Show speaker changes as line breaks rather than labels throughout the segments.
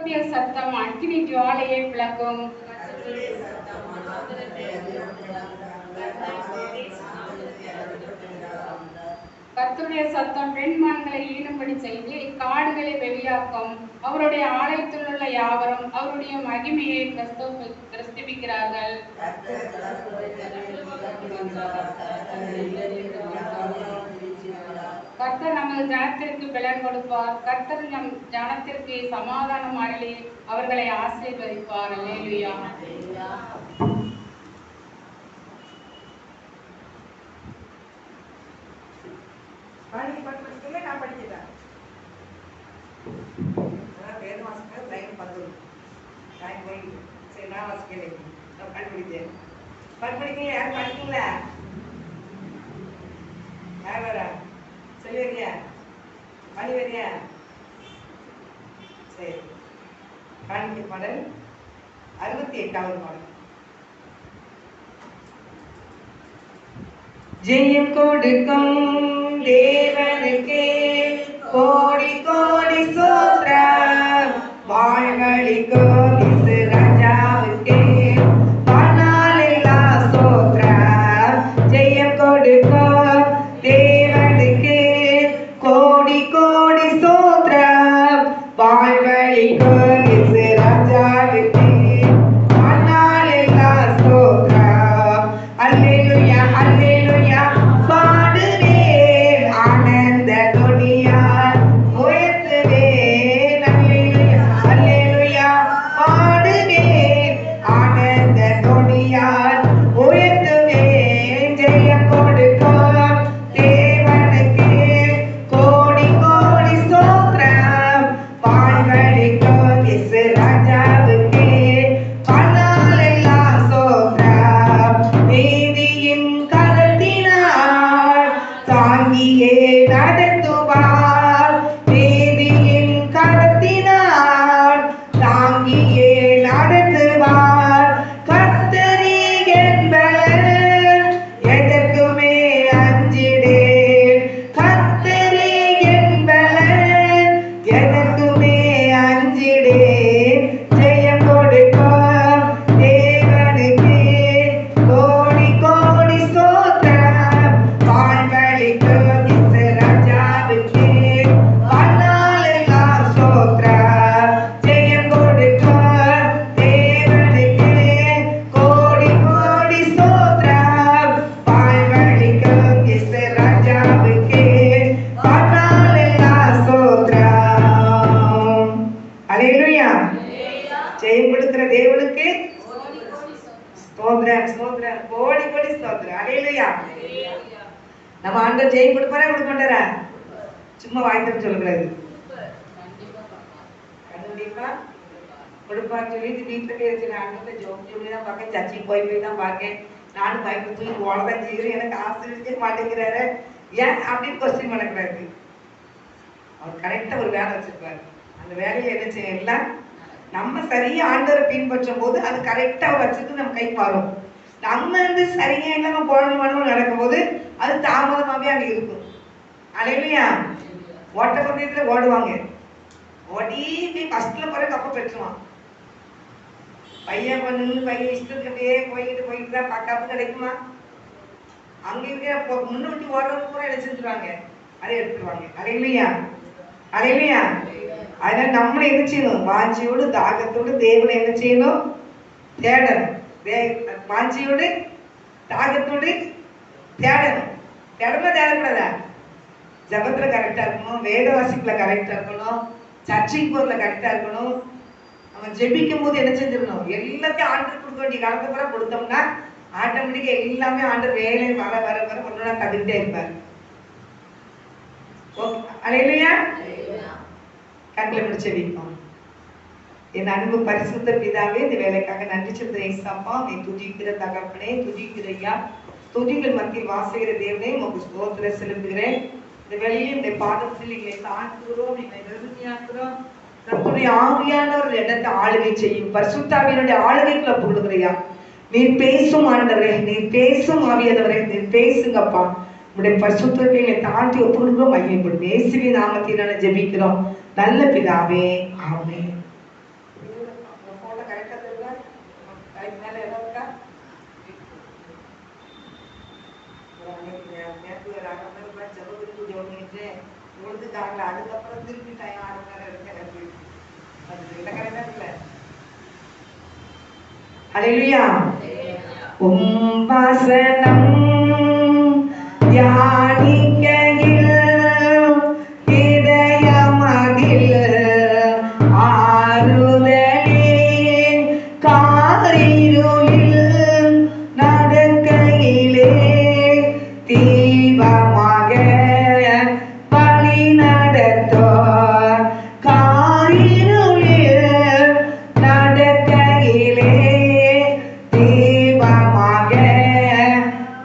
கர்த்தருடைய சத்தம் அக்கினி ஜுவாலையை பிளக்கும். கர்த்தருடைய சத்தம் பெண்மான்களை ஈடுபடி செய்து காடுகளை வெளியாக்கும். அவருடைய ஆலயத்தில் உள்ள யாவரும் அவருடைய மகிமையை பிரஸ்தபிக்கிறார்கள். கர்த்தர் நமது ஜனத்திற்கு பலன் கொடுப்பார். கர்த்தர் நம் ஜனத்திற்கு சமாதானம் அருளி அவர்களை ஆசீர்வதிப்பார். அல்லேலூயா.
நான் படிக்கிறேன். வேத வாசிக்க லைன் 10 லைன் போய் சரி நான் வாசிக்கிறேன். நான் படிக்கிறேன். படிக்கிறீங்க யார் படிக்கீங்களா? யார் வர சொல்லி வரியா? பண்ணி வரியா? சரி காணிக்கை பாடல் 68வது பாடல். ஜெயம் கொடுக்கும் தேவனுக்கே கோடி கோடி ஸ்தோத்திரம். வாழ்வழிக்கும் இயேசு ராஜாவுக்கே வானாளெல்லாம் ஸ்தோத்திரம். ஜெயம் கொடுக்கும் தேவனுக்கே கோடி கோடி ஸ்தோத்திரம். வாழ்வழிக்கும் இயேசு ராஜாவுக்கே வானாளெல்லாம் ஸ்தோத்திரம். அல்லேலூயா அல்லேலூயா பாடுவேன் ஆனந்த துணியால் உயர்த்துவேன். அல்லேலூயா அல்லேலூயா பாடுவேன் ஆனந்த துணியால் உயர்த்துவேன். ஜெயம் கொடுக்கும் தேவனுக்கே கோடி கோடி ஸ்தோத்திரம். வாழ்வழிக்கும் இயேசு ராஜாவுக்கே வானாளெல்லாம் ஸ்தோத்திரம். நீதியின் கரத்தினால் தாங்கியே நடத்துவார். நீதியின் கரத்தினால் தாங்கியே நடத்துவார். கர்த்தரே என்பவர் எதற்குமே அஞ்சிடேன். கர்த்தரே என்பவர் எதற்குமே அஞ்சிடேன். ஜெயம் கொடுக்கும் தேவனுக்கே கோடி கோடி ஸ்தோத்திரம். வாழ்வழிக்கும் இயேசு ராஜாவுக்கே வானாளெல்லாம் ஸ்தோத்திரம். ஜெயம் கொடுக்கும் தேவனுக்கே கோடி கோடி ஸ்தோத்திரம். வாழ்வழிக்கும் இயேசு ராஜாவுக்கே வானாளெல்லாம் ஸ்தோத்திரம். அல்லேலூயா. ஜெயம் கொடுக்கிற தேவனுக்கு ஸ்தோத்திரம் ஸ்தோத்திரம் கோடி கோடி ஸ்தோத்திரம். அல்லேலூயா. நம்ம ஆண்டவர் ஜெயம் கொடுப்பாரா கொடுக்க மாட்டாரா? சும்மா வாய்த்து சொல்லக்கூடாது. கண்டிப்பா கொடுப்பான்னு சொல்லிட்டு வீட்டுல பேசி ஆண்டவர்கிட்ட ஜோம் சொல்லி தான் பார்க்க, சர்ச்சைக்கு போய் தான் பார்க்கேன். நானும் பயப்பட சொல்லி ஓடதான் செய்கிறேன். எனக்கு ஆசீர்வதிக்க மாட்டேங்கிறாரு ஏன் அப்படின்னு கொஸ்டின் பண்ணக்கூடாது. அவர் கரெக்டா ஒரு வேலை வச்சிருப்பாரு. அந்த வேலையை என்ன செய்ய எல்லாம் நம்ம சரியா ஆண்டவரை பின்பற்றும் போது அது கரெக்டா வச்சுட்டு நம்ம கை பாரும். நம்ம வந்து சரியா இல்லாம போடணும் நடக்கும் போது அது தாமதமாவே அங்க இருக்கும். அல்லேலூயா. ஓட்ட பந்தயத்துல ஓடுவாங்க, ஓடி போய் ஃபர்ஸ்ட்ல போற கப்ப பெற்றுவான். பையன் பொண்ணு பையன் இஷ்டத்துக்கு அப்படியே போயிட்டு தான் கப்பு கிடைக்குமா? அங்க இருக்க முன்னூட்டி ஓடுறது பூரா என்ன செஞ்சுருவாங்க, அதை எடுத்துருவாங்க. அல்லேலூயா அல்லேலூயா. அதனால நம்மளை என்ன செய்யணும்? வாஞ்சியோடு தாகத்தோடு தேவனை என்ன செய்யணும்? தேடணும். வாஞ்சியோடு தாகத்தோடு தேடணும். தேடக்கூடாதா? ஜபத்துல கரெக்டா இருக்கணும், வேத வாசிப்புல கரெக்டா இருக்கணும், சர்ச்சைக்கு போறதுல கரெக்டா இருக்கணும். நம்ம ஜெபிக்கும் போது என்ன செஞ்சிடணும்? எல்லாத்தையும் ஆண்டர் கொடுக்க வேண்டிய காலத்தை கூட கொடுத்தோம்னா ஆட்டோமேட்டிக்கா எல்லாமே ஆண்டர் வேலை வர வர வர ஒன்னொன்னா தந்துகிட்டே இருப்பார். அல்லேலூயா. கண்களை முடிச்சு வைப்போம். என் அன்பு பரிசுத்த பிதாவே, இந்த வேலைக்காக நன்றி சொல்றேன். ஏசப்பா, நீ துதிக்கிற தகப்பனே, துதிக்கிற ஐயா, துதிகள் மத்தியில் வாசுகிற தேவனே, உங்க ஸ்தோத்திரம் செலுத்துகிறேன். இந்த வேலையை இந்த பாதத்தில் எங்களை தாழ்த்துகிறோம், எங்களை வெறுமையாக்குறோம். நம்முடைய ஆவியானவர் இடத்தை ஆளுகை செய்யும். பரிசுத்தாவியனுடைய ஆளுகைக்குள்ள போடுகிறையா. நீர் பேசும் ஆண்டவரே, நீர் பேசும் ஆவியானவரே, நீர் பேசுங்கப்பா. உடைய பரிசுத்தத்தை எங்களை தாழ்த்தி ஒப்புகிறோம். மகிமைப்படும் இயேசுவின் நாமத்தினால ஜெபிக்கிறோம் நல்ல பிதாவே, ஆமென். உங்க போன்ல கரெக்டா தெரியுதா? டைம் மேல எல்லாம் இருக்கா? நேற்று ஒரு 1/2 மணி நேரம் ஜபத்துக்கு ஜோதிட்டு முடிஞ்சுட்டாங்களா, அதுக்கப்புறம் திருப்பி டைம் 1/2 மணி நேரம் இருக்கு எனக்கு. அது என்ன கரெக்டா இல்லை. ஹல்லேலூயா. உம் வசனம் தியானிக்கையில் இதயமதில் ஆறுதலே, காரிருளில் நடக்கையிலே தீபமாக வழி நடத்தோர், காரிருளில் நடக்கையிலே தீபமாக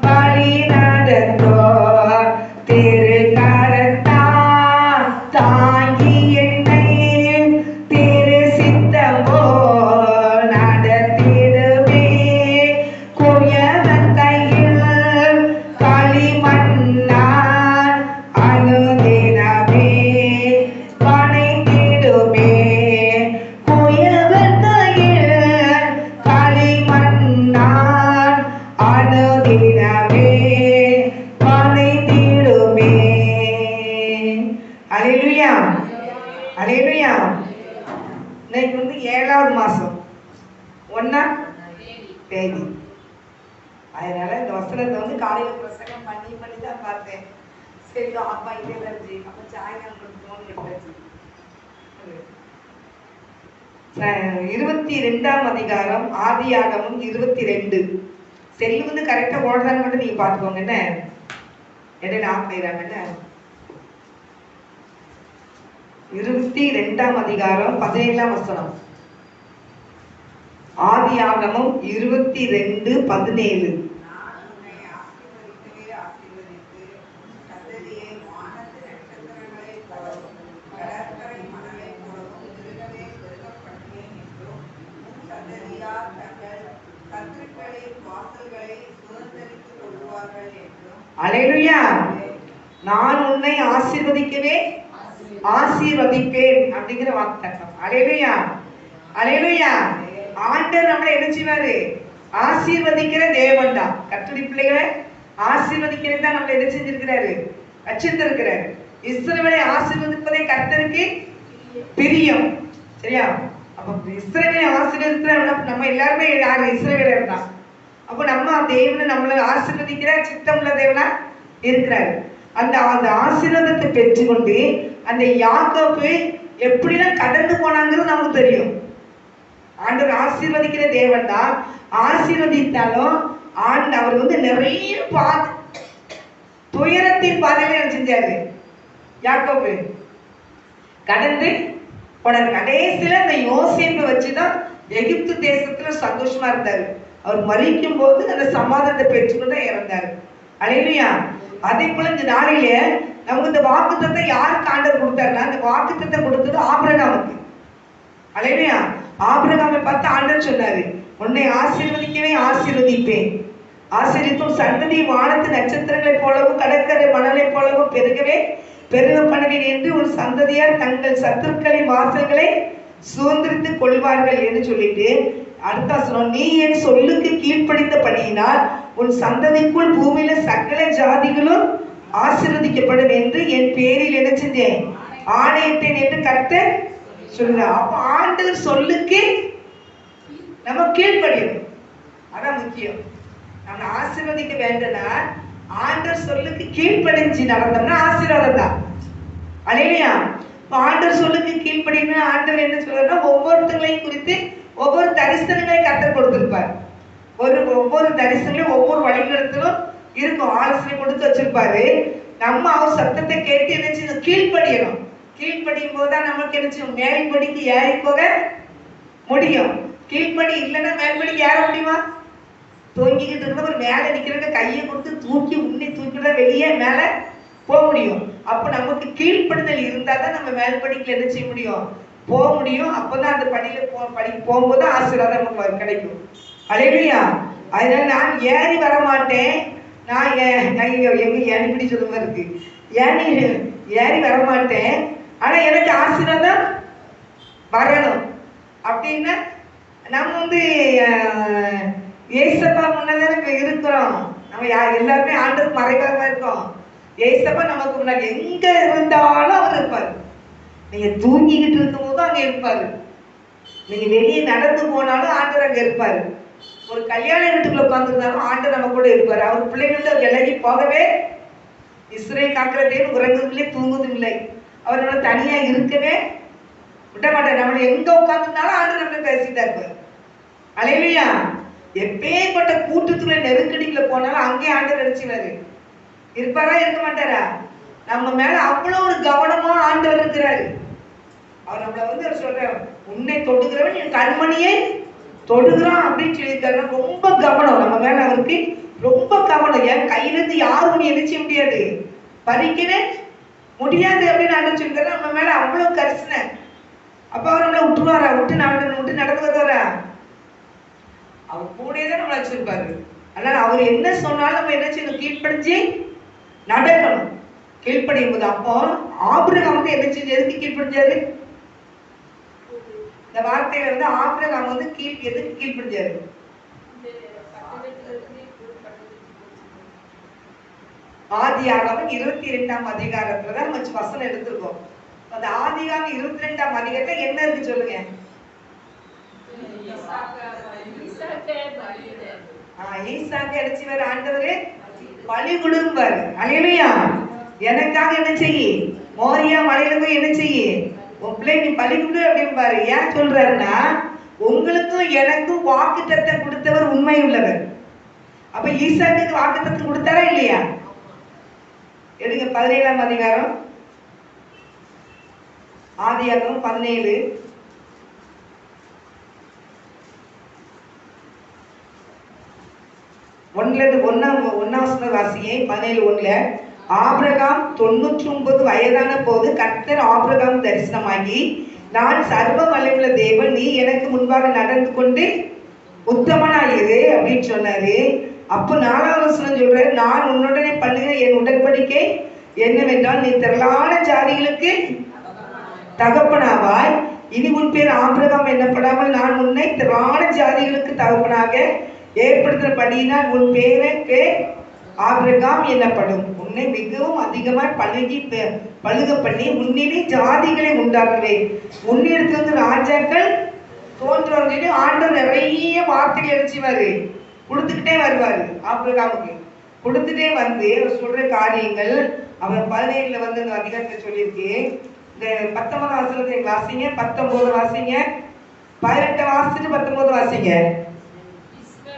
வழி நடத்தோர், திருக்கரத்தால் தாங்கி என்னை திரு சித்தம் போல் நடத்திடுமே, குயவன் கையில் களிமண்ணால் அனுதினமே பணிந்திடுமே, குயவன் கையில் களிமண்ணால் அனுதினமே பணிந்திடுமே. ஹல்லேலூயா. ஹல்லேலூயா. இன்னைக்கு 7வது மாசம் 1ஆம் தேதி. அதனால இந்த வசனத்தை காலையில பிரசங்கம் பண்ணி தான் பார்த்தேன். சரி அப்பா இதே வருது, அப்ப சாயங்காலம் போன் எடுத்தாச்சு. 22ஆம் அதிகாரம் ஆதியாகமம் 22. செல்லு கரெக்டா ஓடுதான்னு மட்டும் நீங்க பாத்துக்கோங்க. என்ன இடையில ஆஃப் ஆயிடாங்கல்ல. 22ஆம் அதிகாரம் 17ஆம் வசனம். ஆதியாகமம் 22:17. அல்லேலூயா. நான் உன்னை ஆசீர்வதிக்கவே ஆசீர்வதிப்பேன் அப்படிங்கிற வாக்குத்தத்தம். அல்லேலூயா. அல்லேலூயா. ஆண்டவர் நம்மளை என்ன செய்வாரு? ஆசீர்வதிக்கிற தேவன் தான். கர்த்தருடைய பிள்ளைகளை ஆசீர்வதிக்கிறது தான் நம்மளை என்ன செஞ்சிருக்கிறாரு? வச்சிருக்கிறாரு. இஸ்ரவேலை ஆசீர்வதிப்பதே கர்த்தருக்கு பிரியம். சரியா? அப்ப இஸ்ரவேலை ஆசீர்வதிக்கிற நம்ம எல்லாருமே யாரு? இஸ்ரவேலர் தான். அப்போ நம்ம தேவனை நம்மளை ஆசீர்வதிக்கிற சித்தமுள்ள தேவனா இருக்கிறாரு. அந்த ஆசீர்வாதத்தை பெற்றுக்கொண்டு அந்த யாக்கோபு எப்படிலாம் கடந்து போனாங்கிறது நமக்கு தெரியும். ஆண்டவர் ஆசீர்வதிக்கிற தேவன் தான். ஆசீர்வதித்தாலும் அவர் நிறைய துயரத்தின் பாதையில என்ன செஞ்சாரு? யாக்கோபு கடந்து போனாரு. கடைசியில அந்த யோசேப்பை வச்சுதான் எகிப்து தேசத்துல சந்தோஷமா இருந்தாரு. அவர் மரிக்கும் போது அந்த சமாதானத்தை பெற்றுக்கொண்டு இறந்தாரு. அல்லேலூயா. அதே போல இந்த நாளில நமக்கு இந்த வாக்குத்தத்தத்தை யாருக்கு ஆண்டவர் கொடுத்தாருன்னா, அந்த வாக்குத்தத்தை கொடுத்தது ஆபிரகாமுக்கு. அல்லேலூயா. ஆபிரகாமை பார்த்து ஆண்டவர் சொன்னாரு, உன்னை ஆசீர்வதிக்கவே ஆசீர்வதிப்பேன், ஆசீர்வதிக்கும் சந்ததி வானத்து நட்சத்திரங்களை போலவும் கடற்கரை மணலை போலவும் பெருகவே பெருக பண்ணுவேன் என்று உன் சந்ததியார் தங்கள் சத்துருக்களின் வாசல்களை சுதந்திரித்துக் கொள்வார்கள் என்று சொல்லிட்டு அடுத்த சொன்னோம், நீ என் சொல்லுக்கு கீழ்ப்படிந்தபடியினால் உன் சந்ததிக்குள் பூமியில சகல ஜாதிகளும் ஆசீர்வதிக்கப்படும் என்று என் பேரில் என்ன செஞ்சேன்? ஆணையிட்டேன் என்று கர்த்தர் சொல்றார். அப்ப ஆண்டவர் சொல்லுக்கு நம்ம கீழ்ப்படியணும். அதான் முக்கியம். நம்ம ஆசீர்வதிக்க வேண்டும்னா ஆண்டவர் சொல்லுக்கு கீழ்ப்படிஞ்சு நடந்தோம்னா ஆசீர்வாதம் தான். அல்லேலூயா. ஆண்டவர் சொல்லுக்கு கீழ்ப்படினா ஆண்டவர் என்ன சொல்றாருன்னா, ஒவ்வொருத்தங்களையும் குறித்து ஒவ்வொரு தரிசனங்களை கர்த்தர் கொடுத்திருப்பார். ஒவ்வொரு தரிசனங்களும் ஒவ்வொரு வழிநடத்தலும் இருக்கும். ஆலோசனை கொடுத்து வச்சிருப்பாரு. நம்ம அவர் சத்தத்தை கேட்டு என்ன செய்யணும்? கீழ்ப்படியணும். கீழ்ப்படியும் போதுதான் நமக்கு என்ன செய்யும்? மேல்படிக்கு ஏறி போக முடியும். கீழ்ப்படி இல்லைன்னா மேல்படிக்கு ஏற முடியுமா? தூங்கிக்கிட்டு இருக்க ஒரு மேலே நிக்கிறவங்க கையை கொடுத்து தூக்கி உன்னை தூக்கிட வெளியே மேல போக முடியும். அப்ப நமக்கு கீழ்ப்படுதல் இருந்தாதான் நம்ம மேல்படிக்கு என்ன செய்ய முடியும்? போக முடியும். அப்பதான் அந்த படியில போகும்போது ஆசீர்வாதம் நமக்கு கிடைக்கும். அல்லேலூயா. அதனால நான் ஏறி வர மாட்டேன். நான் எங்க ஏறி சொல்ல மாதிரி இருக்கு. ஏறி வர மாட்டேன். ஆனா எனக்கு ஆசீர்வாதம் வரணும் அப்படின்னா நம்ம ஏசப்பா முன்னதானே இப்ப இருக்கிறோம். நம்ம எல்லாருமே ஆண்டவர் மறைவாக இருக்கோம். ஏசப்பா நமக்கு முன்னாடி எங்க இருந்தாலும் அவர் இருப்பாரு. நீங்க தூங்கிக்கிட்டு இருக்கும் போதும் அங்க இருப்பாரு. நீங்க வெளியே நடந்து போனாலும் ஆண்டவர் அங்க இருப்பாரு. ஒரு கல்யாண வீட்டுக்குள்ள உட்கார்ந்துருந்தாலும் ஆண்டவர் நம்ம கூட இருப்பாரு. அவர் பிள்ளைகள்ட்ட விலகி போகவே, இஸ்ரேல் காக்கிற தேவன் உறங்குவதில்லை தூங்குவதும் இல்லை. அவர் நம்மளை தனியா இருக்கவே விட மாட்டார். நம்மளை எங்க உட்கார்ந்துருந்தாலும் ஆண்டவர் நம்மளை பேசிட்டா இருப்பார். அல்லேலூயா. எப்பேற்பட்ட கூட்டத்துல நெருக்கடிக்குள்ள போனாலும் அங்கேயே ஆண்டவர் அடிச்சுவாரு. இருப்பாரா இருக்க மாட்டாரா? நம்ம மேல அவ்வளவு ஒரு கவனமா ஆண்டவர் இருக்கிறாரு. அவர் நம்மள சொல்ற, உன்னை தொடுகிறவன் என் கண்மணியை தொடுகிறான் அப்படின்னு சொல்லியிருக்காரு. ரொம்ப கவனம் நம்ம மேல அவருக்கு, ரொம்ப கவனம். என் கையிலிருந்து யாரும் நீ என்ன செய்ய முடியாது, பறிக்கவே முடியாது அப்படின்னு ஆண்டவர் சொல்லியிருக்காரு. நம்ம மேல அவ்வளவு கரிசனை. அப்ப அவர் நம்மளை விட்டுருவாரா? விட்டு நடந்து வருவாரா? அவர் கூடயே தான் நம்மளை வச்சிருப்பாரு. அதனால அவர் என்ன சொன்னாலும் நம்ம என்ன செய்யணும், கீழ்ப்படிஞ்சு நடக்கணும். கீழ்ப்படியும் போது அப்போ ஆபிரகாம் என்ன செஞ்சு, எதுக்கு கீழ்ப்படிஞ்சாரு? இந்த வார்த்தையில ஆபிரகாம் எதுக்கு கீழ்ப்படிஞ்சாரு? ஆதியாகமம் 22ஆம் அதிகாரத்துல தான் நம்ம வசனம் எடுத்திருக்கோம். அந்த ஆதியாகமம் 22ஆம் அதிகாரத்துல என்ன இருக்கு சொல்லுங்க. ஈசாக்கு அடிச்சுவாரு ஆண்டவரே, பலி கொடுப்பாரு. அல்லேலூயா. எனக்காக என்ன செய்யி, மோரியா மலையில போய் என்ன செய்யி, உன் பிள்ளை நீ பலி கொடு அப்படின்பாரு. ஏன் சொல்றாருன்னா, உங்களுக்கும் எனக்கும் வாக்குத்தத்தம் கொடுத்தவர் உண்மை உள்ளவர். அப்ப ஈசாக்கு வாக்குத்தத்தம் கொடுத்தாரா இல்லையா? எடுங்க 17ஆம் அதிகாரம், ஆதியாகமம் 17 ஒன்னாம் வாசியை 17:1. ஆபிரகாம் 99 வயதான போது கர்த்தர் ஆபிரகாம் தரிசனமாகி, நான் சர்வ வல்லமையுள்ள தேவன், நீ எனக்கு முன்பாக நடந்து கொண்டு உத்தமனாயிரு அப்படின்னு சொன்னாரு. அப்போ 4ஆம் வசனம் சொல்றாரு, நான் உன்னுடனே பண்ணுகிற என் உடன்படிக்கை என்னவென்றால், நீ திரளான ஜாதிகளுக்கு தகப்பனாவாய். இனி உன் பேர் ஆபிரகாம் என்னப்படாமல் நான் உன்னை திரளான ஜாதிகளுக்கு தகப்பனாக ஏற்படுத்துறபடியினால் உன் பேருக்கு ஆபிரகாம் என்னப்படும். உன்னை மிகவும் அதிகமாய் பழுக பண்ணி உன்னிலே ஜாதிகளை உண்டாக்குவேன். உன்னிடத்திலிருந்து ராஜாக்கள் தோன்றுவாங்க. ஆண்டவர் நிறைய வார்த்தைகள் அடிச்சுவாரு, கொடுத்துக்கிட்டே வருவாரு. ஆபிரகாமுக்கு கொடுத்துட்டே அவர் சொல்ற காரியங்கள் அவர் 17ல அந்த அதிகாரத்தை சொல்லியிருக்கு. இந்த 19ஆம் வசனத்தை வாசிங்க, 19 வாசிங்க, 18 வாசிட்டு 19 வாசிங்க.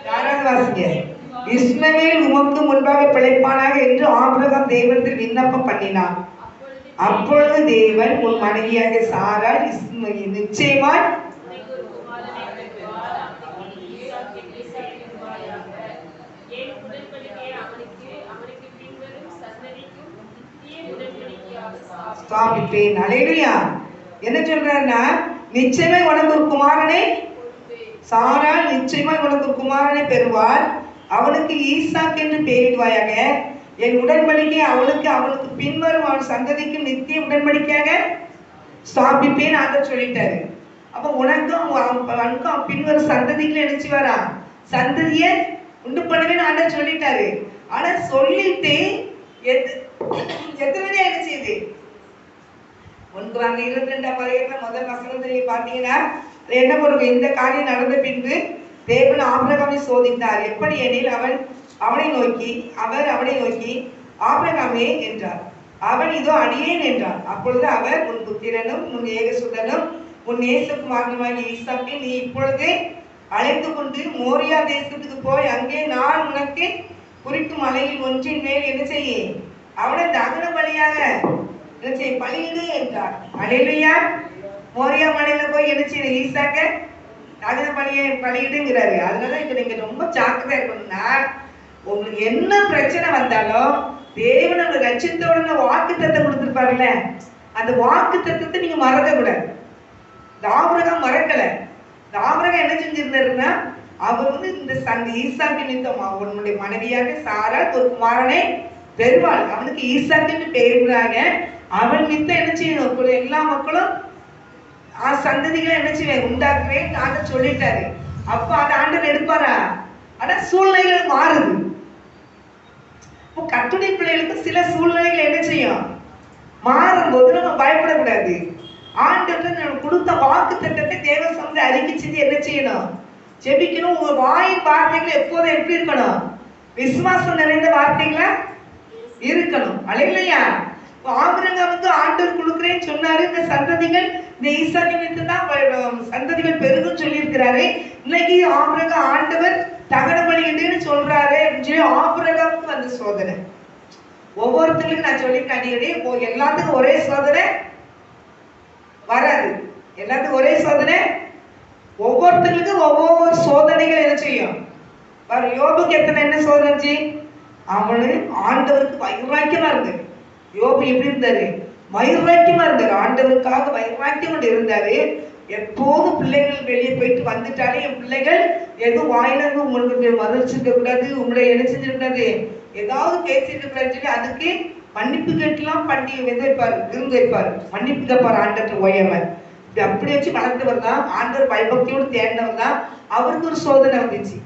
யாராவது வாசிங்க. இஸ்மவேல் உமக்கு முன்பாக பிழைப்பானாக என்று ஆபிரகாம் தேவனிடத்தில் விண்ணப்பம் பண்ணினான். அப்பொழுது தேவன் உன் மனைவியாக சாராள் நிச்சயமாய் ஸ்தாபிப்பேன். அல்லேலூயா. என்ன சொல்றாருன்னா, நிச்சயமே உனக்கு ஒரு குமாரனை, சாராள் நிச்சயமா உனக்கு ஒரு குமாரனை பெறுவார். அவனுக்கு ஈசாக்கு என்று பெயரிடுவாயாக. என் உடன்படிக்கை அவனுக்கு பின்வரும் அவன் சந்ததிக்கு நித்திய உடன்படிக்கையாக ஸ்தாபிப்பேன் ஆண்டவர் சொல்லிட்டாரு. அப்ப உனக்கும் பின்வரும் சந்ததிக்கு நினைச்சு வரா சந்ததிய உண்டு பண்ணுவேன்னு ஆண்டவர் சொல்லிட்டாரு. ஆனா சொல்லிட்டு எத்தனை என்ன செய்யுது, 22ஆம் அதிகாரத்துல முதல் வசனத்தை பாத்தீங்கன்னா என்ன பண்ணுங்க, இந்த காரியம் நடந்த பின்பு தேவன் ஆபிரகாமை சோதித்தார். எப்படி எனில் அவனை நோக்கி ஆபிரகாமே என்றார். அவன் இதோ அடியேன் என்றான். அப்பொழுது அவர், உன் புத்திரனும் உன் ஏகசுதனும் உன் நேசகுமாரனுமாகிய ஈசாக்கை நீ இப்பொழுது அழைத்து கொண்டு மோரியா தேசத்துக்கு போய் அங்கே நான் உனக்கு குறிக்கும் மலையில் ஒன்றின் மேல் என்ன செய்ய அவனை தகன பலியாக என்ன செய்ய பலியிடு என்றார். அல்லேலூயா. மோரியா மலையில போய் என்ன செய்ய ஈசாக்க தகன பலியிடுங்கிறாரு. அதனால இப்ப நீங்க ரொம்ப ஜாக்கிரதையா இருக்கணும்னா, உங்களுக்கு என்ன பிரச்சனை வந்தாலும் தேவன் அந்த லட்சத்தோட வாக்குத்தத்தத்தை கொடுத்துருப்பாருல்ல, அந்த வாக்குத்தத்தத்தை நீங்க மறக்க கூடாது. ஆபிரகாம் மறக்கல. ஆபிரகாம் என்ன செஞ்சிருந்தாருன்னா, அவர் இந்த ஈசாக்கு நிமித்தம் அவனுடைய மனைவியாக சாராள் ஒரு குமாரனை பெறுவாள். அவனுக்கு ஈசாக்கு பெயர்கிறாங்க. அவன் நிமித்தம் என்ன செய்யணும், எல்லா மக்களும் சந்ததிகளை என்ன செய்வேன் உண்டாக்குவேன் ஆண்டவர் சொல்லிட்டாரு. அப்ப அந்த ஆண்டவர் எடுப்பாரா? ஆனா சூழ்நிலைகள் மாறுது. இப்போ கர்த்தருடைய பிள்ளைகளுக்கு சில சூழ்நிலைகள் என்ன செய்யும், மாறும்போது நம்ம பயப்படக்கூடாது. ஆண்டவர் நமக்கு கொடுத்த வாக்கு திட்டத்தை தேவ சமூகத்தை அறிவிச்சது என்ன செய்யணும், ஜெபிக்கணும். உங்க வாயின் வார்த்தைகள் எப்போதும் எப்படி இருக்கணும், விசுவாசம் நிறைந்த வார்த்தைகளா இருக்கணும். அல்லேலூயா. ஆபிரகாமுக்கு ஆண்டவர் கொடுக்கிறேன்னு சொன்னாரு. இந்த சந்ததிகள் இந்த ஈசா நிமித்தம் தான் சந்ததிகள் பெருகும் சொல்லி இருக்கிறாரு. இன்னைக்கு ஆபிரகாம் ஆண்டவர் தகன பலின்னு சொல்றாரு அப்படின்னு சொல்லி ஆபிரகாமுக்கு வந்த சோதனை. ஒவ்வொருத்தருக்கும் நான் சொல்லி அடிக்கடி எல்லாத்துக்கும் ஒரே சோதனை வராது. எல்லாத்துக்கும் ஒரே சோதனை, ஒவ்வொருத்தருக்கும் ஒவ்வொரு சோதனைகள் என்ன செய்யும். யோபுக்கு எத்தனை என்ன சோதனை? அவனு ஆண்டவருக்கு வைராக்கியமா இருந்தது. யோபு எப்படி இருந்தாரு, வைராக்கியமா இருந்தாரு. ஆண்டவருக்காக வைராக்கியம் கொண்டு இருந்தாரு. எப்போது பிள்ளைகள் வெளியே போயிட்டு வந்துட்டாலே என் பிள்ளைகள் எதுவும் வாயிலிருந்து உங்களுக்கு மதிச்சிருக்க கூடாது, உங்களை என்ன செஞ்சிருக்காது, ஏதாவது பேசிட்டு கூடாதுன்னு சொல்லி அதுக்கு மன்னிப்பு கேட்டுலாம் பண்டிகை வைப்பாரு, விருந்து வைப்பாரு, மன்னிப்பு கேட்பாரு ஆண்டவர் ஓயவர். அப்படி வச்சு வளர்ந்தவர் தான், ஆண்டவர் பயபக்தியோடு தேர்ந்தவர் தான். அவருக்கு ஒரு சோதனை வந்துச்சு,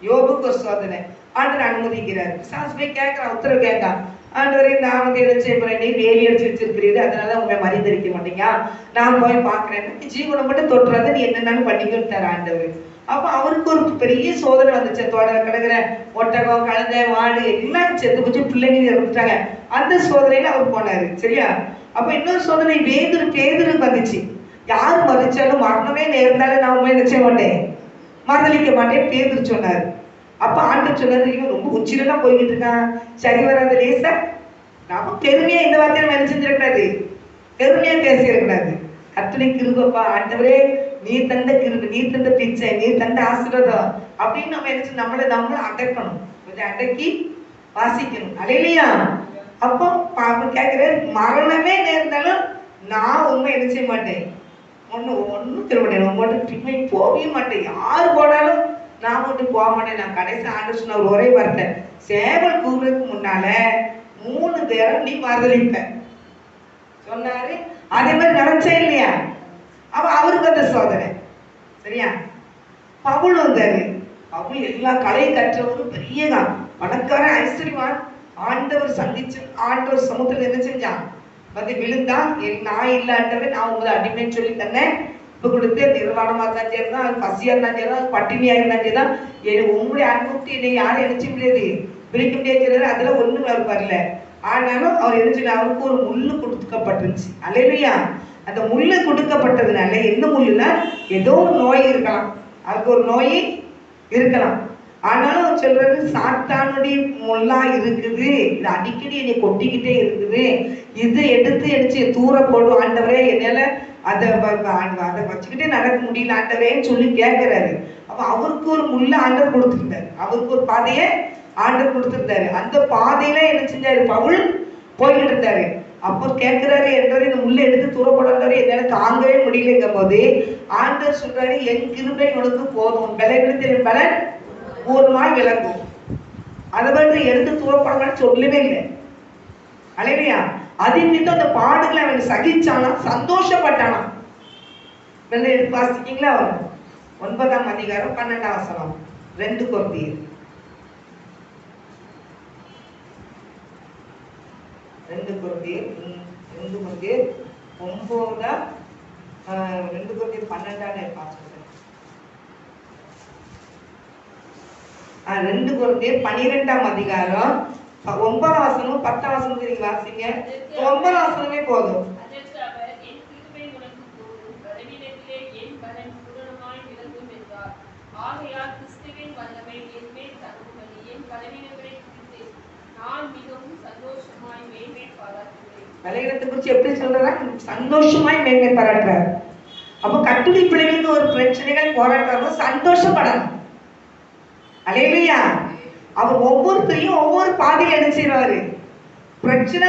யோபுக்கு ஒரு சோதனை. ஆண்டவர் அனுமதிக்கிறார். பிசாசு போய் கேட்கிறான், உத்தரவு கேட்கான். ஆண்டவரை நான் வந்து என்ன செய்ய போறேன், நீ வேலி அடிச்சு வச்சிருக்கிறீரு, அதனால உங்களை மறிந்தரிக்க மாட்டீங்க, நான் போய் பாக்குறேன், ஜீவனை மட்டும் தொட்டுறாத, நீ என்னென்னு பண்ணிக்கிட்டாரு ஆண்டவர். அப்ப அவருக்கு ஒரு பெரிய சோதனை வந்துச்சு. தோட கிடக்குற ஒட்டகம், கழுதை, மாடு எல்லாம் செத்து போச்சு, பிள்ளைங்க இறந்துட்டாங்க. அந்த சோதனையில அவர் போனாரு. சரியா? அப்ப இன்னொரு சோதனை பேதுருக்கு வந்துச்சு. யாரு மதிச்சாலும் மரணமே நேர்ந்தாலும் நான் உண்மை நினைச்ச மாட்டேன், மறுதளிக்க மாட்டேன் பேதுரு சொன்னாரு. அப்ப ஆண்டவர் சொன்னாரு, இவன் ரொம்ப உச்சிலாம் போய்கிட்டு இருக்கான், சரி வராது லேசா. நாம பெருமையா இந்த வார்த்தையை நம்ம என்ன செஞ்சிடக்கூடாது, பெருமையா பேசிடக்கூடாது. அத்தனை கிருபப்பா ஆண்டவரே, நீ தந்த கிருபை, நீ தந்த பிச்சை, நீ தந்த ஆசீர்வாதம் அப்படின்னு நம்ம என்ன நம்மளை அடக்கணும், கொஞ்சம் அடக்கி வாசிக்கணும். அல்லேலூயா. அப்போ கேட்கிற மரணமே நேர்ந்தாலும் நான் உண்மை என்ன செய்ய மாட்டேன், ஒன்னும் திரும்ப மாட்டேன், உங்கள்கிட்ட போகவே மாட்டேன், யாரு போனாலும் நான் மட்டும் போக மாட்டேன். நான் கடைசி ஆண்டு சொன்ன ஒரே வார்த்தை, சேவல் கூறுறதுக்கு முன்னால 3 பேரை நீ மறுதளிப்ப சொன்னாரு. அதே மாதிரி நினைச்சே இல்லையா? அப்ப அவருக்கு அந்த சோதனை. சரியா? பவுல் வந்தாரு. பவுல் எல்லா கலையை கற்றவரும் பெரிய பணக்காரன், ஐஸ்வர்யவான். ஆண்டவர் சந்திச்சு ஆண்டவர் சமுத்திரத்தில் என்ன செஞ்சான், வந்து விழுந்தான். நான் இல்லாண்டவன், நான் உங்களை அடிமைன்னு சொல்லி தன்னேன். இப்ப கொடுத்து நிர்வாணமா இருந்தாலும் சரிதான், அது பசியா இருந்தாலும் சரிதான், பட்டினியா இருந்தாலும் சரிதான், உங்களுடைய அனுபவத்தை என்னை யாரும் நினைச்ச முடியாது, பிரிக்க முடியாது. அதுல ஒண்ணும் அவர் வரல. ஆனாலும் அவர் என்ன சொல்லி, அவருக்கு ஒரு முள்ளு கொடுக்கப்பட்டிருந்துச்சு. அல்லேலூயா. அந்த முள்ளு கொடுக்கப்பட்டதுனால என்ன முள்ளுன்னா, ஏதோ ஒரு நோய் இருக்கலாம், அவருக்கு ஒரு நோய் இருக்கலாம். ஆனாலும் அவர் சொல்றது, சாத்தானுடைய முள்ளா இருக்குது, இது அடிக்கடி என்னை கொட்டிக்கிட்டே இருக்குது, இது எடுத்து தூர போடும் ஆண்டவரே, என்னால அதை வச்சுக்கிட்டே நடக்க முடியல ஆண்டவரேன்னு சொல்லி கேட்கிறாரு. அப்ப அவருக்கு ஒரு முள்ள ஆண்டவர் கொடுத்துருந்தாரு, அவருக்கு ஒரு பாதையை ஆண்டவர் கொடுத்துருந்தாரு. அந்த பாதையில என்ன செஞ்சாரு, பவுல் போய்கிட்டு இருந்தாரு. அப்போ கேட்கிறாரு, என்றாரு இந்த முள்ள எடுத்து தூரப்படாரு, என்னால தாங்கவே முடியலங்கும் போது ஆண்டவர் சொல்றாரு, என் கிருபை உனக்கு போதும், பலவீனத்தின் பலன் பூர்ணமாய் விளங்கும். அதை வந்து எடுத்து தூரப்படமான்னு சொல்லவே இல்லை. அல்லேலூயா. அதன் மீது அந்த பாடுகளை அவன் சகிச்சானா, சந்தோஷப்பட்டானா. எடுத்து வாசிக்கீங்களா? 9ஆம் அதிகாரம் 12ஆம் வசனம், 2 கொரிந்தியர் 2 கொரிந்தியர் 9 2 கொரிந்தியர் 12 வாசிக்கிறேன். 2 கொரிந்தியர் 12ஆம் அதிகாரம் 9ஆம் வசனம் 10ஆம் வசனம் நீங்க வாசிங்க. 9ஆம் வசனமே போதும். பலவீனத்தை குறித்து எப்படி சொல்றா, சந்தோஷமாய் மேன்மை பாராட்டுறார். அப்ப கட்டுரை பிள்ளைகளுக்கு ஒரு பிரச்சனைகள் போராட்டம் சந்தோஷப்படணும். அல்லேலூயா. அவர் ஒவ்வொருத்தரையும் ஒவ்வொரு பாதையில் என்ன செய்வாரு, பிரச்சனை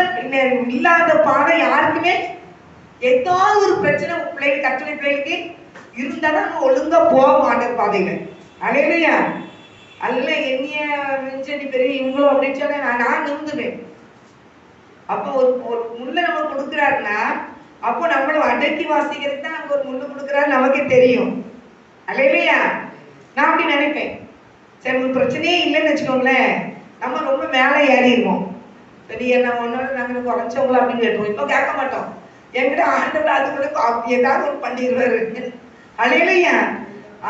இல்லாத பாதை யாருக்குமே, ஏதாவது ஒரு பிரச்சனை பிள்ளைகள் கட்டுரை பிள்ளைகளுக்கு இருந்தாலும் ஒழுங்கா போக மாட்டேன் பாதையில. அல்லேலூயா. அல்ல என்னைய செடி பெரிய இவங்களும் அப்படின்னு சொன்னா நான் நிமிந்துவேன். அப்போ ஒரு முள்ள நம்ம கொடுக்குறாருன்னா அப்போ நம்மள அடக்கி வாசிக்கிறதுக்கு தான் நமக்கு ஒரு முள்ளு கொடுக்குறாரு நமக்கே தெரியும். அல்லையா? நான் அப்படி நினைப்பேன். சரி, ஒரு பிரச்சனையே இல்லைன்னு வச்சுக்கோங்களேன், நம்ம ரொம்ப மேலே ஏறிடுவோம். சரி, என்ன ஒன்னோட நாங்கள் குறைச்சவங்களா அப்படின்னு கேட்டுருவோம். இப்போ கேட்க மாட்டோம். என்கிட்ட ஆண்டவர் அதுக்குள்ள ஏதாவது ஒரு பண்ணிடுவாரு. அல்லையா?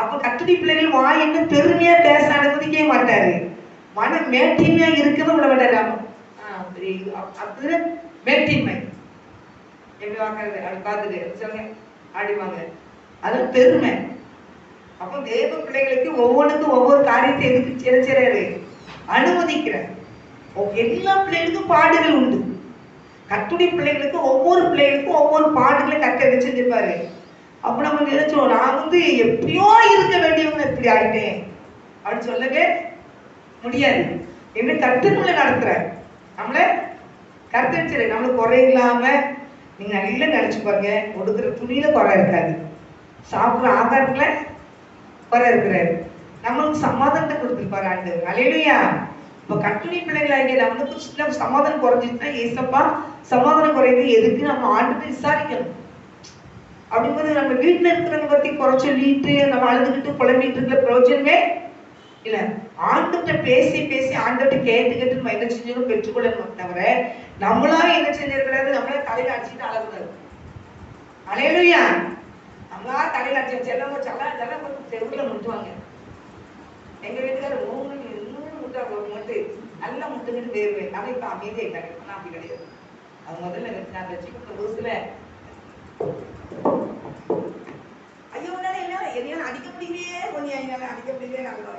அப்ப கட்டுரை பிள்ளைகள் வாய் என்ன பெருமையா பேச அனுமதிக்கவே மாட்டாரு. மன மேட்டின்மையா இருக்கவே விட மாட்டாரு. அப்படி மேட்டின்மை எப்படி வாங்கிறது அப்படி பார்த்துட்டு சொல்லுங்க ஆடிவாங்க, அது பெருமை. அப்போ தேவ பிள்ளைகளுக்கு ஒவ்வொன்றுக்கும் ஒவ்வொரு காரியத்தை எதுக்கு சிறச்சிறாரு அனுமதிக்கிறார். எல்லா பிள்ளைகளுக்கும் பாடுகள் உண்டு. கட்டுரை பிள்ளைகளுக்கு ஒவ்வொரு பிள்ளைகளுக்கும் ஒவ்வொரு பாடுகளை கட்ட வச்சிருப்பாரு. அப்ப நம்ம நினைச்சோம், நான் எப்படியோ இருக்க வேண்டியவங்க இப்படி ஆயிட்டேன் அப்படின்னு சொல்லவே முடியாது. என்ன கருத்துக்களை நடத்துறாரு நம்மள கருத்து நம்மளுக்கு குறை இல்லாம நீங்க நல்லா நினைச்சு பாருங்க. கொடுக்குற துணியில குறை இருக்காது, சாப்பிடுற ஆகாரத்துல குறை இருக்கிறாரு, நம்மளுக்கு சமாதானத்தை கொடுத்துருப்பாரு ஆண்டவர். அல்லேலூயா. இப்ப கட்டுரை பிள்ளைகளாகிய நம்மளுக்கு சின்ன சமாதானம் குறைஞ்சிச்சுன்னா, ஏசப்பா சமாதானம் குறையுது எதுக்கு நம்ம ஆண்டு விசாரிக்கணும். அப்படிங்கும்போது நம்ம வீட்டுல இருக்கிறவங்க பத்தி குறை சொல்லிட்டு நம்ம அழுதுகிட்டு புலம்பிட்டு இருக்கிற பிரயோஜனமே இல்ல. ஆண்டுகிட்ட பேசி பேசி ஆண்டுகிட்ட கேட்டு கேட்டு நம்ம என்ன செஞ்சோம் பெற்றுக்கொள்ளணும் தவிர நம்மளா என்ன செஞ்சிருக்கிறது நம்மளா தலையில அடிச்சுட்டு அழகுறாரு. அல்லேலூயா. நம்மளா தலையில அடிச்சு செல்லம் தெருவுல முட்டுவாங்க. எங்க வீட்டுக்காரர் இன்னும் முட்டு நல்லா முட்டுக்கிட்டு வேறு நம்ம இப்ப அமைதியாயிட்டாங்க. ஆனா அப்படி கிடையாது. அது முதல்ல நான் வச்சுக்கிட்ட புதுசுல ஐயோ என்னால அடிக்க முடியலையே, கொஞ்சம் என்னால அடிக்க முடியலையே நாங்க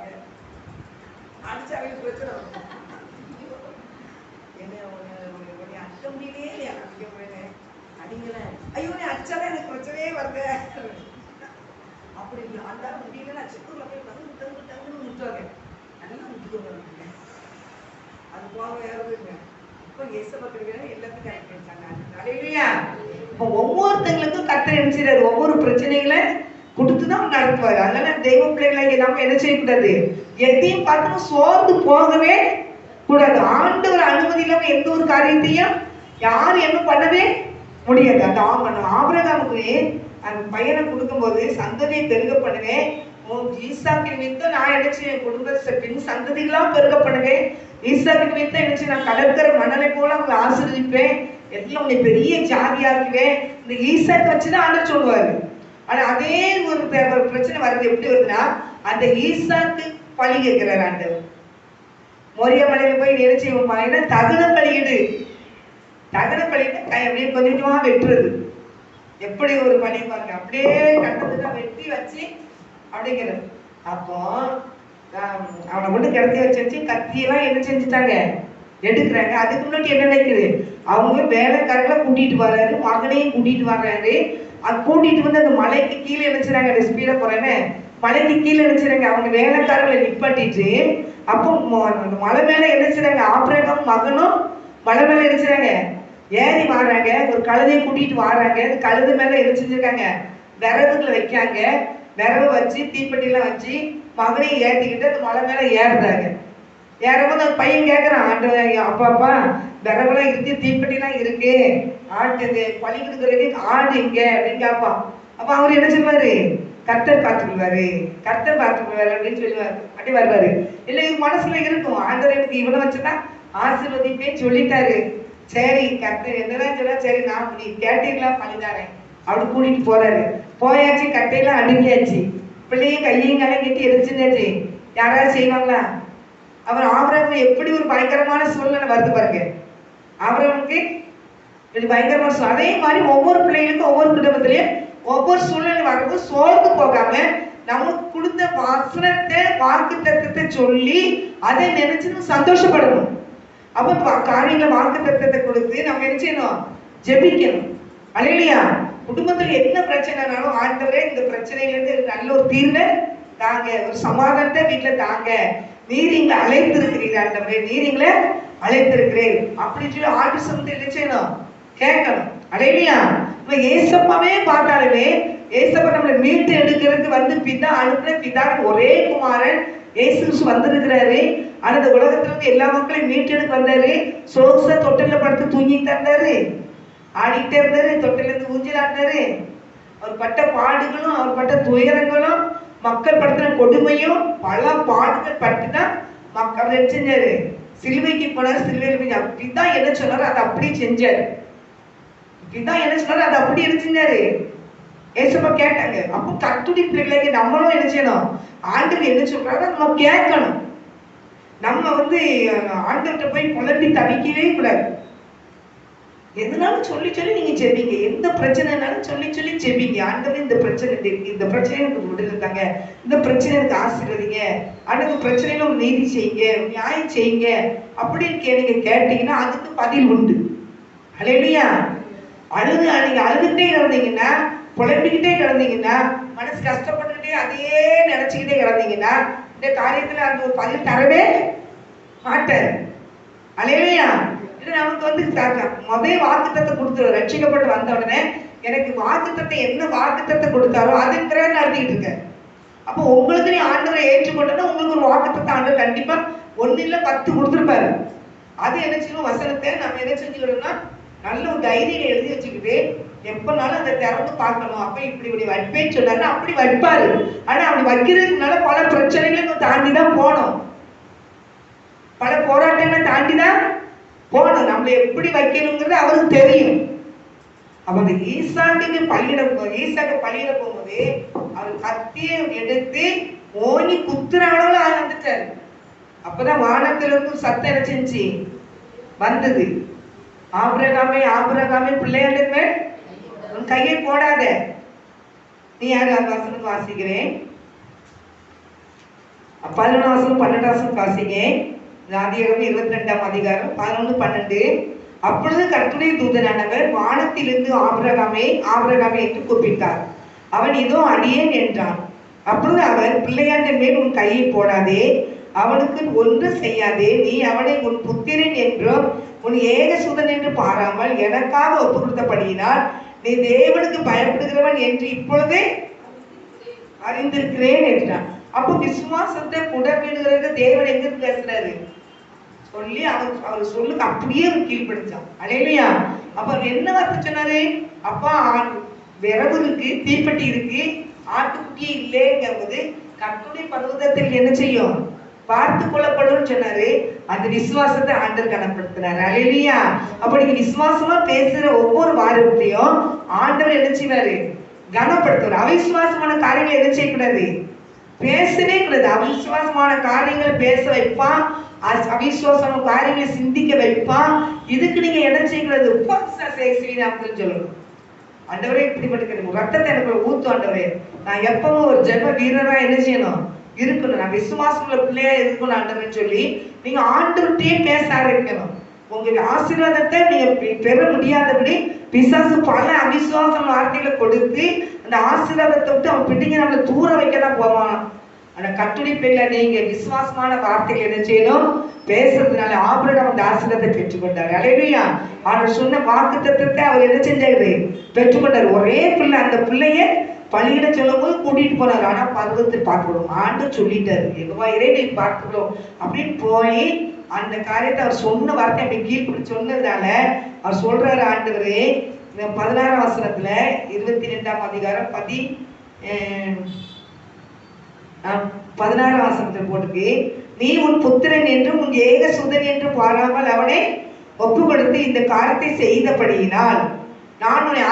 அடிச்சாவே பிரச்சனை என்ன அடிக்க முடியலையே அடிக்க முடியல அடிங்கல ஐயோ நீ அடிச்சாவே எனக்கு பிரச்சனையே வருது அப்படி அந்த முடியல. நான் சித்தூர்ல போய் டங்குன்னு முட்டுவாங்க, நல்லா முட்டுக்கோங்க. அது போக வேறுங்க. இப்போ எல்லாத்துக்கும் இப்போ ஒவ்வொருத்தங்களுக்கும் கர்த்தர் நினைச்சாரு ஒவ்வொரு பிரச்சனைகளை கொடுத்துதான் நடத்துவாரு. அதனால தெய்வ பிள்ளைகளை நம்ம என்ன செய்யக்கூடாது, எதையும் பார்த்து சோர்ந்து போகவே கூடாது. ஆண்டவர் அனுமதி இல்லாம எந்த ஒரு காரியத்தையும் யாரும் என்ன பண்ணவே முடியாது. அந்த ஆபிரகாமுக்கு அந்த பையனை கொடுக்கும்போது சந்ததியை பெருக பண்ணுவேன், ஈசாக்கு நிமித்தம் நான் நினைச்சு என் குடும்ப பின் சந்ததிகளாம் பெருக பண்ணுவேன், ஈசாக்கு நிமித்தம் நினைச்சு நான் கடற்கரை மணலை போல அவங்களை ஆசீர்வதிப்பேன், எல்லாம் உன்னை பெரிய ஜாதியாக்குவேன். இந்த ஈசாக்கு வச்சுதான் ஆண்டவர் சொல்லுவாரு. ஆனா அதே ஒரு பிரச்சனை வருது. எப்படி வருதுன்னா, அந்த ஈசாக்கு பழி கேட்கிறார் ஆண்டவர். மோரியா மலையில போய் நினைச்சு தகுன பலியிடு, தகுன பலியிட்டு அப்படியே கொஞ்சம் கொஞ்சமா வெட்டுறது. எப்படி ஒரு பணி பாருங்க, அப்படியே கட்டத்துக்கு வெட்டி வச்சு அப்படிங்கிறது. அப்போ அவனை கொண்டு கிடத்தி வச்சு கத்தியெல்லாம் என்ன செஞ்சுட்டாங்க எடுக்கிறாங்க. அதுக்கு முன்னாடி என்ன நினைக்குது, அவங்க வேலைக்காரங்களை கூட்டிட்டு வர்றாரு, மகனையும் கூட்டிட்டு வர்றாரு. அது கூட்டிட்டு வந்து அந்த மலைக்கு கீழே நினைச்சுறாங்க, அந்த ஸ்பீடை போறேன்னு மலைக்கு கீழே நினைச்சுறாங்க. அவங்க வேலைக்காரங்களை நிப்பாட்டிட்டு அப்போ மலை மேல நினைச்சுறாங்க, ஆபிரகாம் மகனும் மலை மேல நினைச்சுறாங்க ஏறி வாடுறாங்க. ஒரு கழுதையை கூட்டிட்டு வாடுறாங்க. அந்த கழுது மேல என்ன செஞ்சிருக்காங்க, விறகுகளை வைக்காங்க. விறகு வச்சு தீப்பெட்டிலாம் வச்சு மகனையும் ஏற்றிக்கிட்டு அந்த மலை மேல ஏறுறாங்க. ஏறும்போது அந்த பையன் கேட்கறான், அப்பாப்பா விறகுலாம் இருக்கு, தீப்பெட்டிலாம் இருக்கு, ஆட்டு பழி கொடுக்குறதுக்கு ஆடு இங்க அப்படின்னு கேட்பான். அப்ப அவர் என்ன சொல்லுவாரு, கர்த்தர் பார்த்துக்குவாரு, கர்த்தர் பார்த்துக்குவாரு அப்படின்னு சொல்லுவாரு. அப்படி வருவாரு. இல்லை இது மனசுல இருக்கும், ஆண்டவர் எனக்கு இவனை வச்சுதான் ஆசீர்வதிப்பேன்னு சொல்லிட்டாரு. சரி கர்த்தர் என்னதான் சொல்ல, சரி நான் நீ கேட்டீங்களா பழிதாரேன் அப்படி கூட்டிட்டு போறாரு. போயாச்சு, கட்டையெல்லாம் அடுங்கியாச்சு, பிள்ளையும் கையையும் காலையும் கட்டி எரிச்சுட்டாச்சு. யாராவது செய்வாங்களா? அவர் ஆபிரகாம் எப்படி ஒரு பயங்கரமான சூழ்நிலை வருது பாருங்க. ஆபிரகாமுக்கு பயங்கரமான சூழ்நிலை. அதே மாதிரி ஒவ்வொரு பிள்ளைகளுக்கும் ஒவ்வொரு குடும்பத்திலையும் ஒவ்வொரு சூழ்நிலை வரும்போது சோர்ந்து போகாம நமக்கு கொடுத்த வசனத்தை வாக்குத்தத்தத்தை சொல்லி அதை நினைச்சு சந்தோஷப்படணும். அப்ப காரியங்களை வாக்குத்தத்தத்தை கொடுத்து நம்ம என்ன செய்யணும், ஜெபிக்கணும். அல்லேலூயா. குடும்பத்துல என்ன பிரச்சனைனாலும் ஆண்டவரே இந்த பிரச்சனையில இருந்து நல்ல ஒரு தீர்வை தாங்க, ஒரு சமாதானத்தை வீட்டுல தாங்க, நீர் எங்களை அழைத்திருக்கிறீர்கள் ஆண்டவரே, நீர் எங்களை அழைத்திருக்கிறேன் அப்படின்னு சொல்லி ஆண்டு சமத்தை என்ன செய்யணும், கேட்கணும். அல்லேலூயா. இப்ப ஏசப்பாவே பார்த்தாலுமே ஏசப்பா நம்மளை மீட்டு எடுக்கிறதுக்கு வந்து பிதா அனுப்புற பிதா ஒரே குமாரன் ஏசு கிறிஸ்து வந்திருக்கிறாரு. அந்த உலகத்துல இருந்து எல்லா மக்களையும் மீட்டு எடுக்க வந்தாரு. சோச தொட்டில படுத்து தூங்கிட்டு இருந்தாரு. ஆடிக்கிட்டே இருந்தாரு, தொட்டில இருந்து ஊஞ்சல் ஆடினாரு. அவர் பட்ட பாடுகளும் அவர் பட்ட துயரங்களும் மக்கள் படுத்தின கொடுமையும் பல பாடுகள் பட்டுதான் மக்கள் என்ன செஞ்சாரு, சிலுவைக்கு போனார். சிலுவையில் போய் அப்படிதான் என்ன சொன்னாரு அதை அப்படியே செஞ்சாரு. இப்படிதான் என்ன சொன்னாரு அதை அப்படி என்ன செஞ்சாரு. ஏசப்பா கேட்டாங்க. அப்போ கர்த்தருடைய பிள்ளைகளுக்கு நம்மளும் என்ன செய்யணும், ஆண்டவர் என்ன சொல்றாரு நம்ம கேட்கணும். நம்ம ஆண்டவர்கிட்ட போய் குழம்பி தவிக்கவே கூடாது. எதுனாலும் சொல்லி சொல்லி நீங்க ஜெபிங்க. எந்த பிரச்சனைனாலும் சொல்லி சொல்லி ஜெபிங்க. ஆண்டவரே இந்த பிரச்சனை இருக்கு, இந்த பிரச்சனை எனக்கு விடுதலைங்க, இந்த பிரச்சனை எனக்கு ஆசீர்வதிங்க, அடுத்த பிரச்சனையில ஒரு நீதி செய்யுங்க, நியாயம் செய்யுங்க அப்படின்னு நீங்க கேட்டீங்கன்னா அதுக்கு பதில் உண்டு. அல்லேலூயா. நீங்க அழுதுகிட்டே கிடந்தீங்கன்னா, புலம்பிக்கிட்டே கிடந்தீங்கன்னா, மனசு கஷ்டப்பட்டுக்கிட்டே அதையே நினைச்சுக்கிட்டே கிடந்தீங்கன்னா இந்த காரியத்துல அந்த ஒரு பதில் தரவே மாட்டார். அல்லேலூயா. இது நமக்கு முதல் வாக்குத்தத்தை கொடுத்துருவார். ரட்சிக்கப்பட்டு வந்த உடனே எனக்கு வாக்குத்தத்தை என்ன வாக்குத்தத்தை கொடுத்தாரோ அதன் பிறகு நடத்திக்கிட்டு இருக்க. அப்போ உங்களுக்கு நீ ஆண்டவரை ஏற்றுக்கொண்டா உங்களுக்கு ஒரு வாக்குத்தத்தை ஆண்டவர் கண்டிப்பா 1 இல்ல 10 கொடுத்துருப்பாரு. அது என்ன செய்யணும், வசனத்தை நம்ம என்ன செஞ்சுக்கணும்னா நல்ல ஒரு டைரியில எழுதி வச்சுக்கிட்டு எப்பனாலும் அதை திறந்து பார்க்கணும். அப்ப இப்படி வைப்பேன்னு சொன்னாரு, அப்படி வைப்பாரு. ஆனா அப்படி வைக்கிறதுக்குனால பல பிரச்சனைகளை தாண்டி தான் போனோம், பல போராட்டங்களை தாண்டி தான் போகணும். நம்மளை எப்படி வைக்கணுங்கிறது அவருக்கு தெரியும். அப்ப அந்த ஈசாக்கு பள்ளியிட போகும்போது அவர் கத்தியை எடுத்து ஓங்கி குத்துற அளவுல வந்துட்டாரு. அப்பதான் வானத்துல இருந்து சத்தம் என்ன செஞ்சு வந்தது, ஆபிரகாமே ஆபிரகாமே பிள்ளையாண்டுமே உன் கையை போடாத. நீ யாரு வசனம் வாசிக்கிறேன், 11 12 வாசிங்க. ஆதியாகமம் 22 அதிகாரம் 11 12. அப்பொழுது கர்த்தருடைய தூதனானவர் வானத்திலிருந்து ஆபிரகாமே ஆபிரகாமே என்று கூப்பிட்டார். அவன் இதோ அடியேன் என்றான். அப்பொழுது அவர், பிள்ளையாண்ட மேல் உன் கையை போடாதே, அவனுக்கு ஒன்று செய்யாதே, நீ அவனை உன் புத்திரன் என்றும் உன் ஏகசுதன் என்று பாராமல் எனக்காக ஒப்பு கொடுத்தபடியினால் நீ தேவனுக்கு பயப்படுகிறவன் என்று இப்பொழுதே அறிந்திருக்கிறேன் என்றான். அப்போ விசுவாசத்தை புடமிடுகிறது தேவன் எங்க பேசுறாரு சொல்லி அவர் சொல்லுக்கு அப்படியே கீழ்படிச்சான். அல்லேலூயா. அப்ப என்ன வார்த்தை சொன்னாரு, அப்பா விரவு இருக்கு, தீப்பெட்டி இருக்கு, ஆட்டுக்குட்டி இல்லைங்கும்போது கர்த்தருடைய பர்வதத்தில் என்ன செய்யும், பார்த்து கொள்ளப்படும் சொன்னாரு. அந்த விசுவாசத்தை ஆண்டவர் கனப்படுத்தினாரு. அல்லேலூயா. அப்ப நீங்க விசுவாசமா பேசுற ஒவ்வொரு வாரத்தையும் ஆண்டவர் என்ன செய்வாரு, கனப்படுத்துவார். அவிசுவாசமான காரியங்களை என்ன செய்யக்கூடாது, பேசவே கூடாது. அவிசுவாசமான காரியங்களை பேச வைப்பான், அவிசுவாசமான காரியங்களை சிந்திக்க வைப்பான். இதுக்கு நீங்க என்ன செய்யக்கூடாது, அப்படின்னு சொல்லணும். ஆண்டவரே இப்படிப்பட்ட ரத்தத்தை எனக்கு ஊத்து ஆண்டவரே, நான் எப்பவும் ஒரு ஜெப வீரரா என்ன செய்யணும் இருக்கணும், நான் விசுவாசமுள்ள பிள்ளையா இருக்கணும் ஆண்டவர்னு சொல்லி நீங்க ஆண்டவர்கிட்டயே பேச ஆரம்பிக்கணும். உங்க ஆசீர்வாதத்தை நீங்க பெற முடியாதபடி பிசாசு பல அவிசுவாசம் வார்த்தைகளை கொடுத்து அந்த ஆசீர்வாதத்தை விட்டு அவன் பிடிங்க நம்மளை தூர வைக்கதான் போவான். ஆனா கர்த்தருடைய பிள்ளை நீங்க விசுவாசமான வார்த்தைகள் என்ன செய்யணும், பேசுறதுனால ஆபிரகாம் அந்த ஆசீர்வாதத்தை பெற்றுக்கொண்டாரு. அல்லேலூயா. அவர் சொன்ன வாக்குத்தத்தத்தை அவர் என்ன செஞ்சாரு, பெற்றுக்கொண்டாரு. ஒரே பிள்ளை, அந்த பிள்ளைய பள்ளியிட சொல்லும் போது கூட்டிட்டு போனாரு. ஆனா பருவத்தை பார்க்கணும் ஆண்டு சொல்லிட்டாரு, எதுவா இறைவனை பார்க்கணும் அப்படின்னு போய் அந்த காரியத்தை அவர் சொன்ன வார்த்தை அப்படி கீழ்படி சொன்னதுனால அவர் சொல்றாரு, ஆண்டவரே 16 வசனத்துல 22 அதிகாரம் 16 வசனத்துல போட்டுக்கு, நீ உன் புத்திரன் என்றும் உன் ஏகசுதன் என்று பாராமல் அவனை ஒப்பு கொடுத்து இந்த காரியத்தை செய்தபடியினால் நான் உன்னை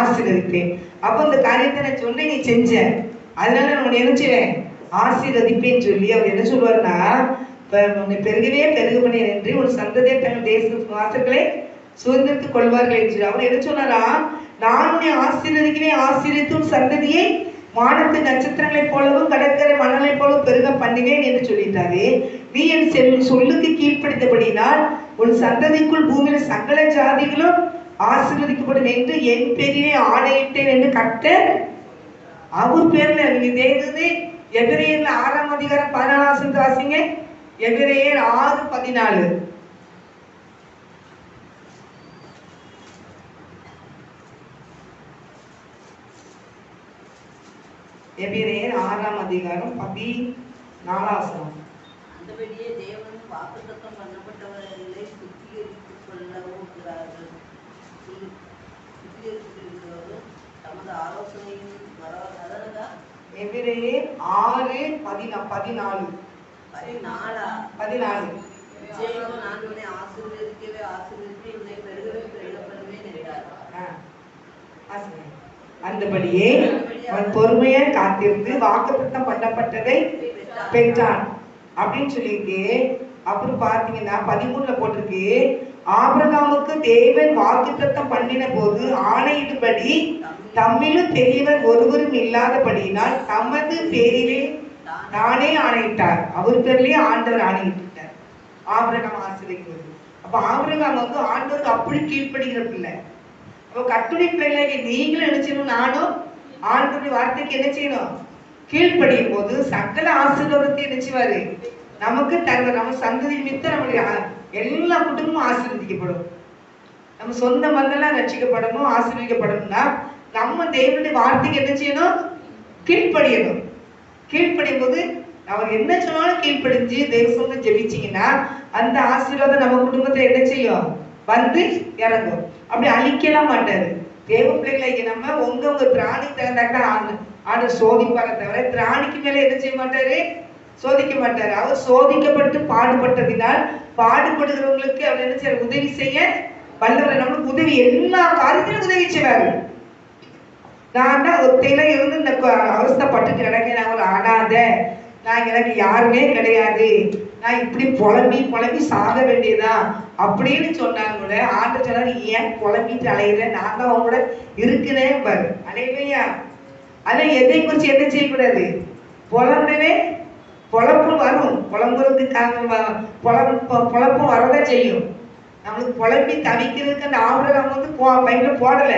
ஆசீர்வதிப்பேன். அப்போ இந்த காரியத்தை நான் சொன்னேன், நீ செஞ்ச, அதனால நான் உன்னை என்ன செய்வேன், ஆசீர்வதிப்பேன்னு சொல்லி அவர் என்ன சொல்லுவாருன்னா, உன்னை பெருகவே பெருகுபடி என்று ஒரு சந்ததியை தங்கள் தேச வாசல்களை சுதந்திரத்துக் கொள்வார்கள் என்று அவர் என்ன சொன்னாரா, நான் உன்னை ஆசீர்வதிக்கிறேன், ஆசீர்வதித்து உன் சந்ததியை வானத்து நட்சத்திரங்களைப் போலவும் கடற்கரை மணலை போலவும் பெருக பண்ணுவேன் என்று சொல்லிட்டாரு. நீ என் சொல்லுக்கு கீழ்ப்படுத்தபடினால் உன் சந்ததிக்குள் பூமியில சகல ஜாதிகளும் ஆசீர்வதிக்கப்படும் என்று என் பேரிலே ஆணையிட்டேன் என்று கர்த்தர் அவர் பேர்ல தேவதே. எபிரேயர்ல 6 அதிகாரம் 14 வாசிங்க. எபிரேயர் 6:14. எபிரேயர் 6 அதிகாரம் 14.
அந்தபடியே தேவன் வாக்குத்தத்தம் பண்ணப்பட்டவர்களை சுத்திகரித்துக் கொள்ளவுகிறார்கள். தமது ஆலோசனையின்
எபிரேயர் 6:14
நான் உன்னை ஆசீர்வதிக்கவே ஆசீர்வதித்து உன்னை பெருகவே பெருகப்படுவேன் என்றார்.
அந்தபடியே அவன் பொறுமையை காத்திருந்து வாக்குத்தத்தம் பண்ணப்பட்டதை பெற்றான் அப்படின்னு சொல்லியிருக்கு. அப்புறம் பாத்தீங்கன்னா 13ல போட்டிருக்கு, ஆபிரகாமுக்கு தேவன் வாக்குத்தத்தம் பண்ணின போது ஆணையிடும்படி தம்மிலும் பெரியவர் ஒருவரும் இல்லாதபடியினால் தமது பேரிலே தானே ஆணையிட்டார். அவர் பேர்லயே ஆண்டவர் ஆணையிட்டார் ஆபிரகாம் ஆசீர்வதிக்கிறது. அப்ப ஆபிரகாம் வந்து ஆண்டவருக்கு அப்படி கீழ்ப்படுகிற பிள்ளை. அப்ப கர்த்தருடைய பிள்ளைகளாகிய நீங்களும் என்ன செய்யணும்? நானும் ஆண்டவருடைய வார்த்தைக்கு என்ன செய்யணும்? கீழ்ப்படியும் போது சகல ஆசீர்வாதத்தை என்ன செய்வாரு? நமக்கு தருவார். நம்ம சந்ததி நிமித்தம் நம்முடைய எல்லா குடும்பமும் ஆசீர்வதிக்கப்படும். நம்ம சொந்த மந்தெல்லாம் ரட்சிக்கப்படணும், ஆசீர்வதிக்கப்படணும்னா நம்ம தேவனுடைய வார்த்தைக்கு என்ன செய்யணும்? கீழ்ப்படியணும். கீழ்ப்படியும் போது அவர் என்ன சொன்னாலும் கீழ்ப்படிஞ்சு தெய்வ சொந்தம் ஜெபிச்சீங்கன்னா அந்த ஆசீர்வாதம் நம்ம குடும்பத்துல என்ன செய்யும்? வந்து இறங்கும். அப்படி அழிக்கலாம் மாட்டாரு. தேவ பிள்ளைகளை நம்ம உங்க திராணி தகுந்தாக்கா ஆண்டு சோதிப்பார தவிர திராணிக்கு மேல என்ன செய்ய மாட்டாரு? சோதிக்க மாட்டாரு. அவர் சோதிக்கப்பட்டு பாடுபட்டதினால் பாடுபடுகிறவங்களுக்கு அவர் என்ன செய்ய? உதவி செய்ய வல்லவர். நம்மளுக்கு உதவி எல்லா காரியத்திலும் உதவி செய்வாரு. நான் தான் ஒத்தையில இருந்து இந்த அவஸ்தைப்பட்டு கிடக்கேன். நான் ஒரு அனாத, நான் எனக்கு யாருமே கிடையாது, நான் இப்படி புலம்பி சாக வேண்டியதான் அப்படின்னு சொன்னாங்க கூட ஆண்டு சொன்னாரு, ஏன் புலம்பிட்டு அலையிற, நான் தான் அவங்க கூட இருக்கிறேன் பாரு. அலையிலையா? அதான் எதை குறிச்சு என்ன செய்யக்கூடாது? புலம்பவே பொழப்பு வரும். புலம்புறதுக்காக பொழப்பு வரதான் செய்யும். நம்மளுக்கு புலம்பி தவிக்கிறதுக்கு அந்த ஆபிரகாம் வந்து பையில போடல.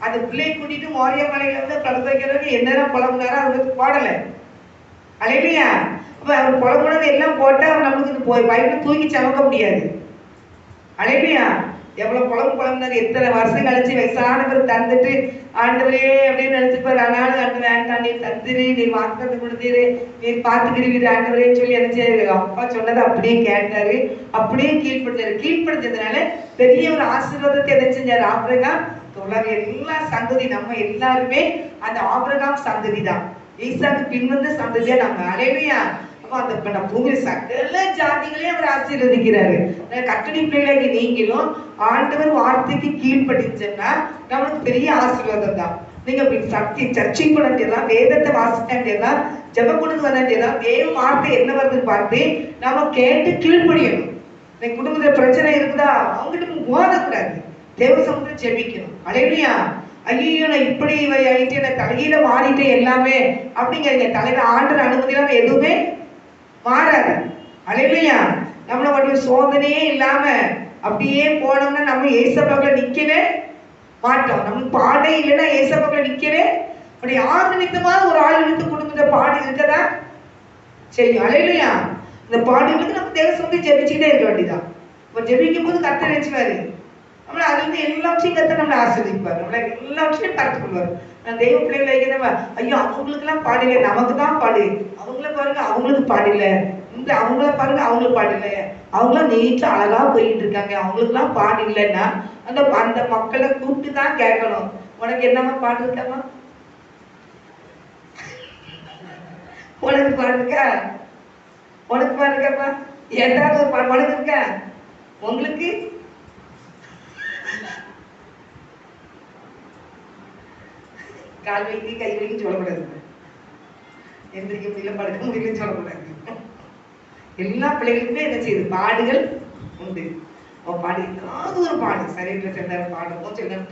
அந்த பிள்ளையை கூட்டிட்டு மோரியா மலையில வந்து கலந்து வைக்கிறதுக்கு என்னதான் புலம்புனாரோ அவருக்கு போடல. அலையிலையா? அப்ப அவர் புலம்புனது எல்லாம் போட்டா நம்மளுக்கு பையில தூக்கி சமக்க முடியாது. அலையிலையா? எவ்வளவு புலம்புனாரு. எத்தனை வருஷம் கழிச்சு வயசானவர் தந்துட்டு ஆண்டவரே அப்படின்னு நினைச்சுப்பாரு. ஆனாலும் ஆண்டு வேண்டாம், நீ தந்துரு, நீ வாக்குறது கொடுத்துரு, நீ பார்த்துக்கிறீங்க ஆண்டவரேன்னு சொல்லி நினைச்சாரு. அப்பா சொன்னதை அப்படியே கேட்டாரு, அப்படியே கீழ்படுத்தாரு. கீழ்படுத்ததுனால பெரிய ஒரு ஆசீர்வாதத்தை எதை செஞ்சாரு? ஆபிரகாம் எல்லா சந்ததி நம்ம எல்லாருமே அந்த ஆபிரகாம் சந்ததி தான். ஈசாக்கு பின்வந்த சந்ததியா நம்ம. அலையிலையா? அப்ப அந்த பூமியில சகல ஜாதிகளையும் அவர் ஆசீர்வதிக்கிறாரு. கர்த்தருடைய பிள்ளைகளாகிய நீங்களும் ஆண்டவர் வார்த்தைக்கு கீழ்ப்படிச்சோம்னா நம்மளுக்கு பெரிய ஆசீர்வாதம் தான். நீங்க சக்தி சர்ச்சைக்கு போட வேண்டியதான், வேதத்தை வாசிக்க வேண்டியதான், ஜெபம் கொடுத்து வர வேண்டியதான். தேவ வார்த்தை என்ன வருதுன்னு பார்த்து நம்ம கேட்டு கீழ்ப்படியணும். இன்னைக்கு குடும்பத்துல பிரச்சனை இருக்குதா, அவங்ககிட்ட போதக்கூடாது, தேவ சமூகத்தை ஜெபிக்கணும். அலையிலையா? ஐயோ நான் இப்படி ஆயிட்டு நான் தலையில மாறிட்டேன் எல்லாமே அப்படிங்கிறீங்க. தலையில ஆண்டர் அனுமதியில எதுவுமே மாறாது. அலையிலையா? நம்மள மட்டும் சோதனையே இல்லாம அப்படியே போனோம்னா நம்ம ஏசப்பாக்குல நிக்கவே மாட்டோம். நமக்கு பாடே இல்லைன்னா ஏசப்பாக்குல நிக்கவே அப்படி யார் நிமித்தமாக ஒரு ஆள் நிமித்த குடும்பத்தை பாடு இருக்கதா செய்யும். அலையிலையா? இந்த பாடுகளுக்கு நம்ம தேவ சமூகத்தை ஜெபிச்சுக்கிட்டே இருக்க வேண்டியதான். இப்போ ஜெபிக்கும் போது கர்த்தர் நினைச்சுவாரு நம்மள அதுல இருந்து எல்லா விஷயம் கர்த்தர் நம்மளை ஆசீர்வதிப்பாரு, நம்மள எல்லா விஷயம் பார்த்து கொள்வாரு. நான் தெய்வ பிள்ளைகளை நம்ம ஐயோ அவங்களுக்கு எல்லாம் பாடல, நமக்கு தான் பாடு, அவங்கள பாருங்க அவங்களுக்கு பாடல, இந்த அவங்கள பாருங்க அவங்களுக்கு பாடல, அவங்களாம் நீட்டா அழகா போயிட்டு இருக்காங்க, அவங்களுக்கு எல்லாம் பாடு இல்லைன்னா அந்த அந்த மக்களை கூப்பிட்டு தான் கேட்கணும், உனக்கு என்னமா பாடு இருக்காமா, உனக்கு பாடுக்கா, உனக்கு பாடுக்கப்பா, ஏதாவது ஒரு பாடு உனக்கு இருக்கா, உங்களுக்கு கால் வைக்கு கை வைக்கும் சொல்லக்கூடாது, எந்திரிக்க முடியல படுக்க முடியலன்னு சொல்லக்கூடாது. எல்லா பிள்ளைகளுக்குமே என்ன செய்யுது? பாடுகள் உண்டு. அவன் பாடு ஏதாவது ஒரு பாடு சரீரத்தில் சில நேரம் பாடுவோம், சில நேரம்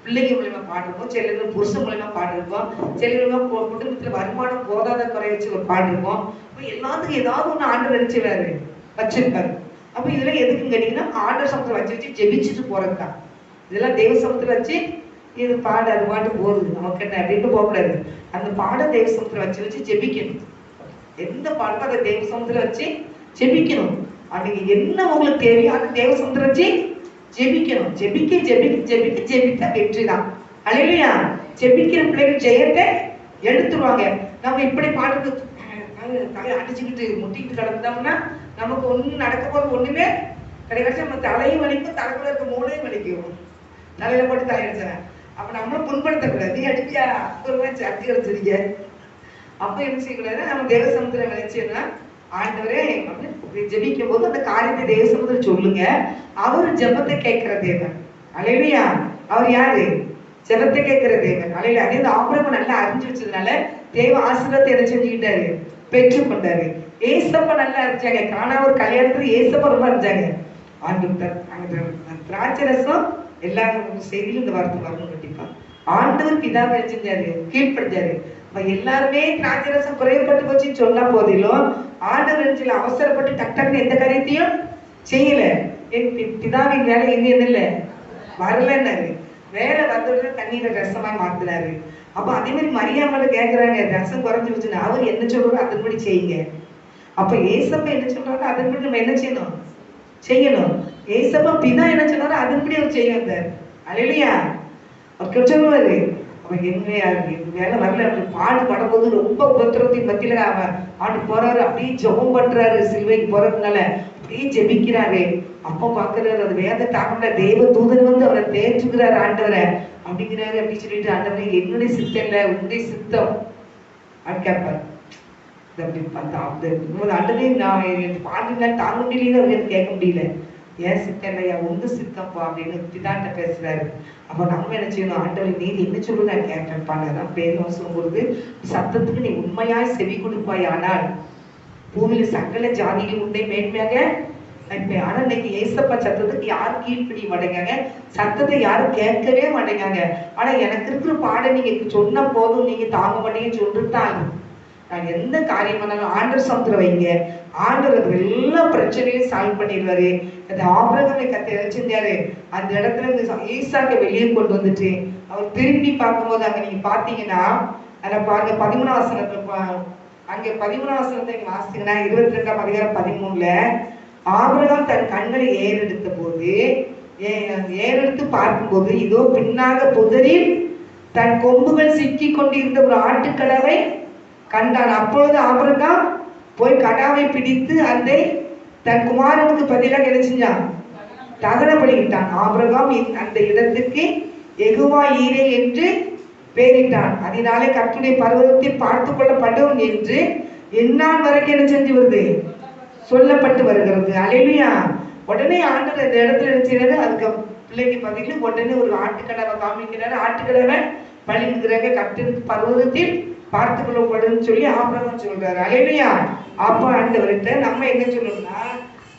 பிள்ளைங்க மூலியமா பாடுவோம், சில நேரம் புருஷன் மூலியமா பாடுவோம், சில நேரம் குடும்பத்துல வருமானம் போதாத குறை வச்சு ஒரு பாடுவோம். எல்லாத்துக்கும் ஏதாவது ஒண்ணு ஆண்டவர் நினைச்சுவாரு வச்சிருப்பாரு. அப்ப இதெல்லாம் எதுக்குன்னு கேட்டீங்கன்னா ஆண்டவர் சமூகத்தை வச்சு ஜெபிச்சுட்டு போறதுதான். இதெல்லாம் தெய்வ சமூகத்துல வச்சு இது பாடு அது பாட்டு போகுது நமக்கு என்ன அப்படின்னு போகக்கூடாது. அந்த பாட தெய்வ சமூகத்துல வச்சு ஜெபிக்கணும். எந்த பாடமோ அதை தெய்வ சமூகத்துல வச்சு ஜெபிக்கணும். அன்னைக்கு என்ன உங்களுக்கு தேவையோ அந்த தேவ சமூகத்துல வச்சு ஜெபிக்கணும். ஜெபிக்க ஜெபிக்க ஜெபிக்க ஜெபித்தா வெற்றி தான். அல்லேலூயா. ஜெபிக்கிற பிள்ளைகள் ஜெயத்தை எடுத்துருவாங்க. நம்ம இப்படி பாட்டுக்கு தலையை அடிச்சுக்கிட்டு முட்டிக்கிட்டு கிடந்தோம்னா நமக்கு ஒண்ணு நடக்க போறது ஒண்ணுமே கிடையாது. நம்ம தலையும் வலிக்கும், தலைக்குள்ள இருக்க மூளையும் வலிக்கும். தலையில போட்டு தலையடிச்சாங்க. அப்ப நம்மளும் புண்படுத்தக்கூடாது. நீ அடிப்பியா சட்டி அடிச்சிருக்க. அப்ப என்ன செய்யக்கூடாது, நம்ம தேவசமுத்திரம் நினைச்சேன்னா ஆண்டவரே அப்படின்னு ஜெபிக்கும் போது அந்த காரியத்தை தேவசமுத்திரம் சொல்லுங்க. அவர் ஜெபத்தை கேட்கிற தேவன். அல்லேலூயா. அவர் யாரு? ஜெபத்தை கேட்கிற தேவன். அல்லேலூயா. அதே ஆபிரகாம் நல்லா அறிஞ்சு வச்சதுனால தேவ ஆசீர்வாதத்தை என்ன செஞ்சுக்கிட்டாரு, பெற்றுக்கொண்டாரு. ஏசப்பா நல்லா அறிஞ்சாங்க. காணா ஒரு கல்யாணத்துல ஏசப்பா ரொம்ப அறிஞ்சாங்க. திராட்சை ரசம் எல்லா செய்தியும் இந்த வார்த்தை வரணும் கண்டிப்பா. ஆண்டவர் பிதாவை செஞ்சாரு, கீழ்படிச்சாரு. எல்லாருமே திராட்சை ரசம் குறைவுபட்டு போச்சுன்னு சொன்னா போதிலும் ஆண்டவர் அவசரப்பட்டு டக்குன்னு எந்த காரியத்தையும் செய்யல. என் பிதாவின் வேலை எங்க இல்ல வரலன்னாரு. வேலை வந்தோடனே தண்ணீரை ரசமாய் மாத்தினாரு. அப்ப அதே மாதிரி மரியாமலை கேட்கிறாங்க, ரசம் குறைஞ்சு வச்சுன்னா அவர் என்ன சொல்றாரோ அதன்படி செய்யுங்க. அப்ப ஏசப்பா என்ன சொல்றாரோ அதன்படி நம்ம என்ன செய்யணும், செய்யணும். ஏசப்பா பிதா என்ன சொன்னாரோ அதன்படி அவர் செய்ய வந்தார். அல்லேலூயா. அவர் சொல்லுவாரு, அவன் என்ன வேலை வரல அப்படி பாடு படும்போது ரொம்ப உபத்திரத்தின் மத்தியில அவன் ஆண்டு போறாரு, அப்படியே ஜெபம் பண்றாரு. சிலுவைக்கு போறதுனால அப்படியே ஜெபிக்கிறாரு. அப்ப பாக்குறாரு அது வேத தாக்கல தேவ தூதன் வந்து அவரை தேற்றுக்கிறாரு ஆண்டவரை அப்படிங்கிறாரு. அப்படின்னு சொல்லிட்டு ஆண்டவரை என்னுடைய சித்தம் இல்ல உன்னுடைய சித்தம் அப்படின்னு கேட்பாரு. அப்படி பார்த்தா ஆண்டவே நான் பாடுங்க தாங்க முடியல அப்படின்னு கேட்க முடியல. ஏன் சித்தம் இல்லையா, உங்க சித்தம்ப்பா அப்படின்னு பிதாட்ட பேசுறாரு. அப்ப நம்ம என்ன செய்யணும், ஆண்டவரை நீர் என்ன சொல்லு நான் கேட்பேன்ப்பாங்க. அதான் பேரும் சொல்லும்போது சத்தத்துக்கு நீ உண்மையாய் செவி கொடுப்பாய். ஆனால் பூமியில சகல ஜாதிகள் உண்டை மேன்மையாக. ஆனா இன்னைக்கு ஏசப்பா சத்தத்துக்கு யாரும் கீழ்ப்படிய மாட்டேங்காங்க, சத்தத்தை யாரும் கேட்கவே மாட்டேங்காங்க. ஆனா எனக்கு இருக்கிற பாடம் நீங்க சொன்ன போதும் நீங்க தாங்க மாட்டீங்க சொல்லிட்டாங்க. நான் எந்த காரியம் பண்ணாலும் ஆண்டவர் சமுத்திரம் வைங்க, ஆண்டவர் எல்லா பிரச்சனையும் சால்வ் பண்ணிடுவாரு. அந்த ஆபிரகாமை கத்தை வச்சிருந்தாரு. அந்த இடத்துல இருந்து ஈசாக்க வெளியே கொண்டு வந்துட்டு அவர் திரும்பி பார்க்கும்போது அங்க நீங்க பாத்தீங்கன்னா அதை பாருங்க 13ஆம் வசனத்துல அங்க 13ஆம் வசனத்தை நீங்க வாசித்தீங்கன்னா 22ஆம் அதிகாரம் 13ல ஆபிரகாம் தன் கண்களை ஏறெடுத்த போது ஏறெடுத்து பார்க்கும்போது இதோ பின்னாக புதரில் தன் கொம்புகள் சிக்கி கொண்டிருந்த ஒரு ஆட்டுக்கடாவை கண்டான். அப்பொழுது ஆபிரகாம் போய் கடாவை பிடித்து அதை தன் குமாரனுக்கு பதிலாக என்ன செஞ்சான், தகனப்படுகிட்டான். ஆபிரகாம் அந்த இடத்துக்கு எகுவா ஈரே என்று பெயரிட்டான். அதனாலே கர்த்தருடைய பர்வதத்தை பார்த்து கொள்ளப்படும் என்று எந்நாள் வரைக்கும் என்ன செஞ்சு வருது, சொல்லப்பட்டு வருகிறது. அல்லேலூயா. உடனே ஆண்டவர் இந்த இடத்துல என்ன செய்யறாரு, அதுக்கு பிள்ளைக்கு பதில் உடனே ஒரு ஆட்டுக்கடாவை காமிக்கிறாரு. ஆட்டுக்கடாவை பழிக்கிறாங்க. கர்த்தருக்கு பர்வதத்தில் பார்த்து கொள்ளப்படும் சொல்லி ஆபிரகாம் சொல்றாரு. அல்லேலூயா. அப்ப ஆண்டவர்கிட்ட நம்ம என்ன சொல்லணும்னா,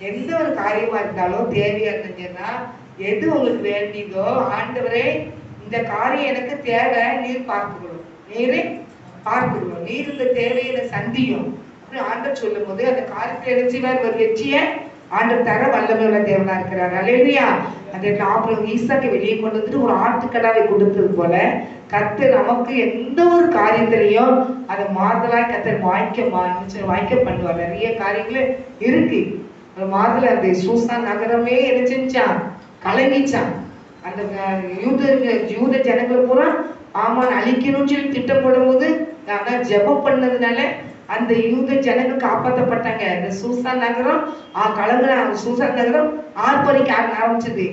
எந்த ஒரு காரியமா இருந்தாலும் தேவையா இருந்துச்சுன்னா எது உங்களுக்கு வேண்டியதோ ஆண்டவரே இந்த காரியம் எனக்கு தேவை, நீர் பார்த்துக்கணும், நீரே பார்த்துக்கணும், நீர் இந்த தேவையை சந்தியும் ஆண்டவர் சொல்லும் போது அந்த காரியத்தை நினைச்சுவார். ஒரு வெற்றியை ஆண்டவர் தர வல்லமையுள்ள தேவனா இருக்கிறார். அல்லேலூயா. அந்த ஆபிரகாம் ஈசாக்கை வெளியே கொண்டு வந்துட்டு ஒரு ஆட்டுக்கடாவை கொடுத்தது போல கர்த்தர் நமக்கு எந்த ஒரு காரியத்திலையும் அதை மாறுதலாய் கர்த்தர் வாய்க்க பண்ணுவார். நிறைய காரியங்கள் இருக்கு. மாறுதல அந்த சூசான் நகரமே என்ன செஞ்சான், கலங்கிச்சான். அந்த யூத ஜனங்களை பூரா ஆமான் அழிக்கணும்னு சொல்லி திட்டம் போடும் போது ஆனா ஜெபம் பண்ணதுனால அந்த யூத ஜனங்கள் காப்பாற்றப்பட்டாங்க. இந்த சூசான் நகரம் சூசான் நகரம் ஆர்ப்பரிக்க ஆரம்பிச்சது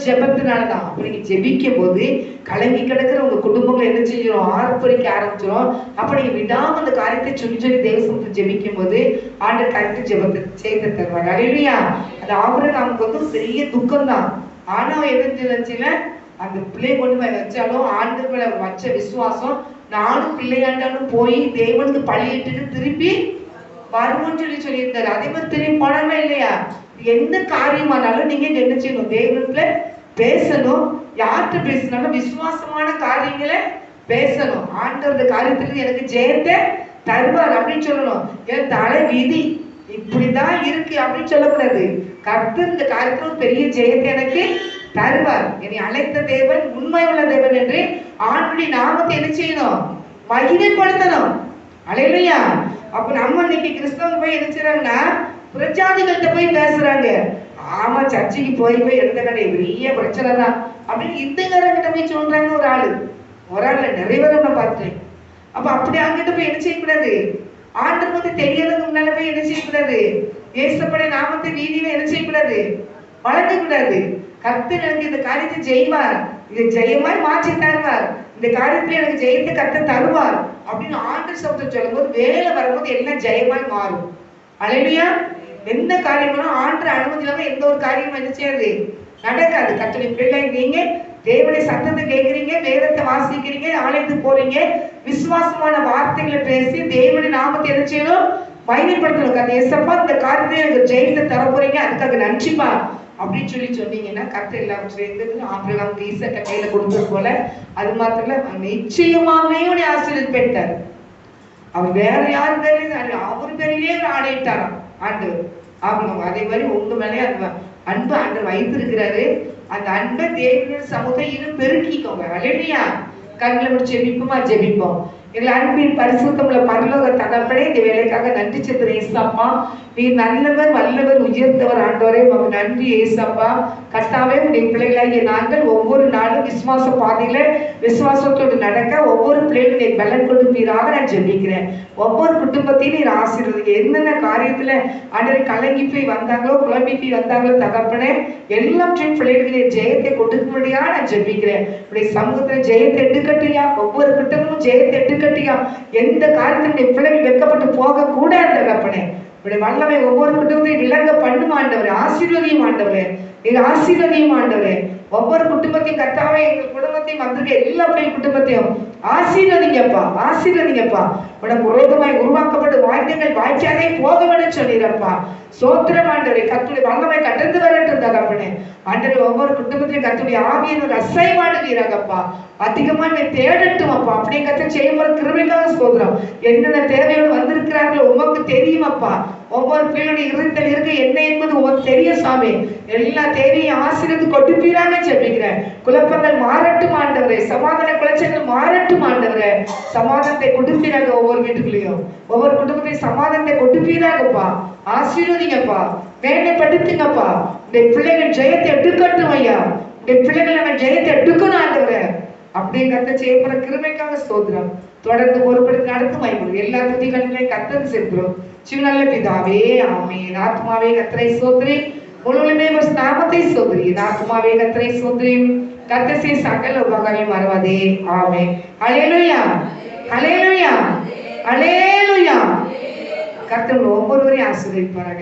ஜெபத்தினாலதான். அப்ப நீங்க ஜெபிக்கும் போது கலங்கி கிடக்கிற உங்க குடும்பங்கள் என்ன செஞ்சிடும், ஆர்ப்பரிக்க ஆரம்பிச்சிடும். அப்ப நீங்க விடாம அந்த காரியத்தை சொல்லி தேவசமத்தை ஜெபிக்கும் போது ஆண்டவர் கரெக்ட் ஜெபத்தை செய்து தருவார். அல்லேலூயா. அது ஆபிரகாமுக்கு வந்து பெரிய துக்கம் தான். ஆனா என்ன அந்த பிள்ளை கொண்டு போய் வச்சாலும் ஆண்டவர் மேல வச்ச விசுவாசம், நானும் பிள்ளையாண்டாலும் போய் தேவனுக்கு பழியிட்டு திருப்பி வருவோம்னு சொல்லியிருந்தாரு. அதே மாதிரி திரும்பி போனாங்க இல்லையா. எந்த காரியமானாலும் நீங்க என்ன செய்யணும், தேவனுக்குள்ள பேசணும். யார்கிட்ட பேசினாலும் விசுவாசமான காரியங்களை பேசணும். ஆண்டவர் காரியத்துல எனக்கு ஜெயத்தை தருவார் அப்படின்னு சொல்லணும். என் தலை விதி இப்படிதான் இருக்கு அப்படின்னு சொல்லக்கூடாது. கர்த்தர் இந்த காரியத்துல ஒரு பெரிய ஜெயத்தை எனக்கு தருவார். என்னை அழைத்த தேவன் உண்மை உள்ள தேவன் என்று ஆண்டுடைய நாமத்தை என்ன செய்யணும், மகிமைப்படுத்தணும். அல்லேலூயா. அப்ப நம்ம இன்னைக்கு கிறிஸ்தவங்க போய் என்ன செய்யறாங்கன்னா பிரஜாதிகள்கிட்ட போய் பேசுறாங்க. ஆமா சர்ச்சைக்கு போய் எடுத்த கடை பெரிய பிரச்சனை தான் அப்படின்னு இந்துக்காரங்கிட்ட போய் சொல்றாங்க. ஒரு ஆள் நிறைய பேரை நான் பார்த்தேன். அப்ப அப்படி அங்கிட்ட போய் என்ன செய்யக்கூடாது, ஆண்டவர் வந்து தெரியாததுக்கு முன்னால போய் என்ன செய்யக்கூடாது, ஏசப்படைய நாமத்தை வீதியில என்ன செய்யக்கூடாது, வளர்க்க கூடாது. கர்த்தர் எனக்கு இந்த காரியத்தை செய்வார், இதை ஜெயமாய் மாற்றி தருவார். இந்த காரியத்துல எனக்கு ஜெயத்தை கர்த்தர் தருவார் அப்படின்னு ஆண்டவர் சப்தம் சொல்லும்போது வேலை வரும்போது எல்லாம் ஜெயமாய் மாறும். அல்லேலூயா. எந்த காரியங்களும் ஆண்டவர் அனுமதி இல்லாம எந்த ஒரு காரியமும் என்ன செய்யாது, நடக்காது. கர்த்தருடைய பிள்ளை நீங்க தேவனுடைய சத்தத்தை கேட்கிறீங்க, வேதத்தை வாசிக்கிறீங்க, ஆலயத்துக்கு போறீங்க, விசுவாசமான வார்த்தைகளை பேசி தேவனுடைய நாமத்தை என்ன செய்யணும், மகிமைப்படுத்தணும். அந்த ஏசப்பா இந்த காரியத்தை எனக்கு ஜெயத்தை தர போறீங்க, அதுக்காக நன்றிப்பா அப்படின்னு சொன்னீங்கன்னா கர்த்தர் எல்லாவற்றையும் ஆபிரகாம் ஈசாக்க கையில கொடுத்தது போல அது மாத்திரம் நிச்சயமாகவே ஆசீர்வாதம் பெற்றார். அவர் வேற யாரு பேரையும் அவர் பேரையே ஆணையிட்டாராம் ஆண்டவர். ஆபிரகாம் அதே மாதிரி உங்க மேலே அந்த அன்பு ஆண்டவர் வைத்திருக்கிறாரு. அந்த அன்பை தேவனுடைய சமூகம் இன்னும் பெருக்கிக்கோங்க. அல்லேலூயா. கண்களை முடிச்சு ஜெபிப்போம். எங்கள் அன்பின் பரிசுத்தமுள்ள பரலோக தகப்பனே, இந்த வேலைக்காக நன்றி செலுத்துறேன் ஏசப்பா. நீர் நல்லவர், வல்லவர், உயர்ந்தவர் ஆண்டவரே. உமக்கு நன்றி ஏசப்பா. கர்த்தாவே, உடைய பிள்ளைகளாகிய நாங்கள் ஒவ்வொரு நாளும் விசுவாச பாதையில விசுவாசத்தோடு நடக்க ஒவ்வொரு பிள்ளைகளும் நீர் பலன் கொடுப்பீராக நான் ஜெபிக்கிறேன். ஒவ்வொரு குடும்பத்தையும் நீர் ஆசீர்வதிங்க. என்னென்ன காரியத்துல ஆண்டவரே கலங்கி போய் வந்தாங்களோ, குழம்பி போய் வந்தாங்களோ தகப்பனே, எல்லாற்றையும் பிள்ளைகளுக்கு நீர் ஜெயத்தை கொடுக்கும்படியா நான் ஜெபிக்கிறேன். உடைய சமூகத்துல ஜெயத்தை எடுக்கட்டியா, ஒவ்வொரு குடும்பமும் ஜெயத்தை எடுக்கட்டியா. எந்த காரியத்திலும் பிள்ளைகள் வெட்கப்பட்டு போக கூடாது தகப்பனே. உடைய வல்லமை ஒவ்வொரு குடும்பத்தையும் விளங்க பண்ணும் ஆண்டவரே. ஆசீர்வதியும் ஆண்டவரே, நீங்க ஆசீர்வதியும் ஆண்டவரே. ஒவ்வொரு குடும்பத்தையும் கர்த்தாவே, எங்கள் குடும்பத்தையும் வந்திருக்க எல்லா பிள்ளை குடும்பத்தையும் ஆசீர்வதிங்கப்பா, ஆசீர்வதிங்கப்பா. உனக்கு விரோதமாய் உருவாக்கப்பட்ட வாய்ப்புகள் வாய்க்காதே போக வேண்டும் சொல்லிடுறப்பா. சோத்திரம் ஆண்டவரே. கர்த்தருடைய வல்லமை கடந்து வரட்டும் தகப்பனே. ஆண்டவரே, ஒவ்வொரு குடும்பத்திலும் கர்த்தருடைய ஆவியின் ஒரு அசைவான வீராகப்பா அதிகமா தேடட்டும் அப்பா. அப்படியே கர்த்தர் செய்யும்போது கிருபைக்காக சோதரம். என்னென்ன தேவையோடு வந்திருக்கிறார்களோ உமக்கு தெரியும் அப்பா. ஒவ்வொரு பிள்ளையுடைய இருத்தல் இருக்க என்ன என்பது உமக்கு தெரியும் சாமி. எல்லா தேவையும் ஆசீர்வதித்து கொடுப்பீராக ஜெபிக்கிறேன். குழப்பங்கள் மாறட்டும் ஆண்டவரே. சமாதான குலைச்சல்கள் மாறட்டும் ஆண்டவரே. சமாதானத்தை கொடுப்பீராக ஒவ்வொரு வீட்டுக்குள்ளேயும். ஒவ்வொரு குடும்பத்தையும் சமாதானத்தை கொடுப்பீராகப்பா. ஆசீர்வதிங்கப்பா, மேன்மைப்படுத்துங்கப்பா. இந்த பிள்ளைகள் ஜெயத்தை எடுக்கட்டும் ஐயா. இந்த பிள்ளைகள் நம்ம ஜெயத்தை எடுக்கணும் ஆண்டவரே. அப்படியே கர்த்தர் செய்யப்படுற கிருபைக்காக ஸ்தோத்திரம். தொடர்ந்து பொறுப்படுத்தி நடத்தும் வைப்போம். எல்லா துதிகளையும் கர்த்தர் சேர்க்கிறோம். சிவநல்ல பிதாவே ஆமென். ஆத்மாவே கர்த்தரை ஸ்தோத்திரி, முழுவதுமே நாமத்தை ஸ்தோத்திரி. ஆத்மாவே கர்த்தரை ஸ்தோத்திரி, கர்த்தர் செய்த சகல உபகாரங்களை மறவாதே. ஆமென். ஹல்லேலூயா, ஹல்லேலூயா, ஹல்லேலூயா. கர்த்தர் ஒவ்வொருவரையும் ஆசீர்வதிப்பாராக.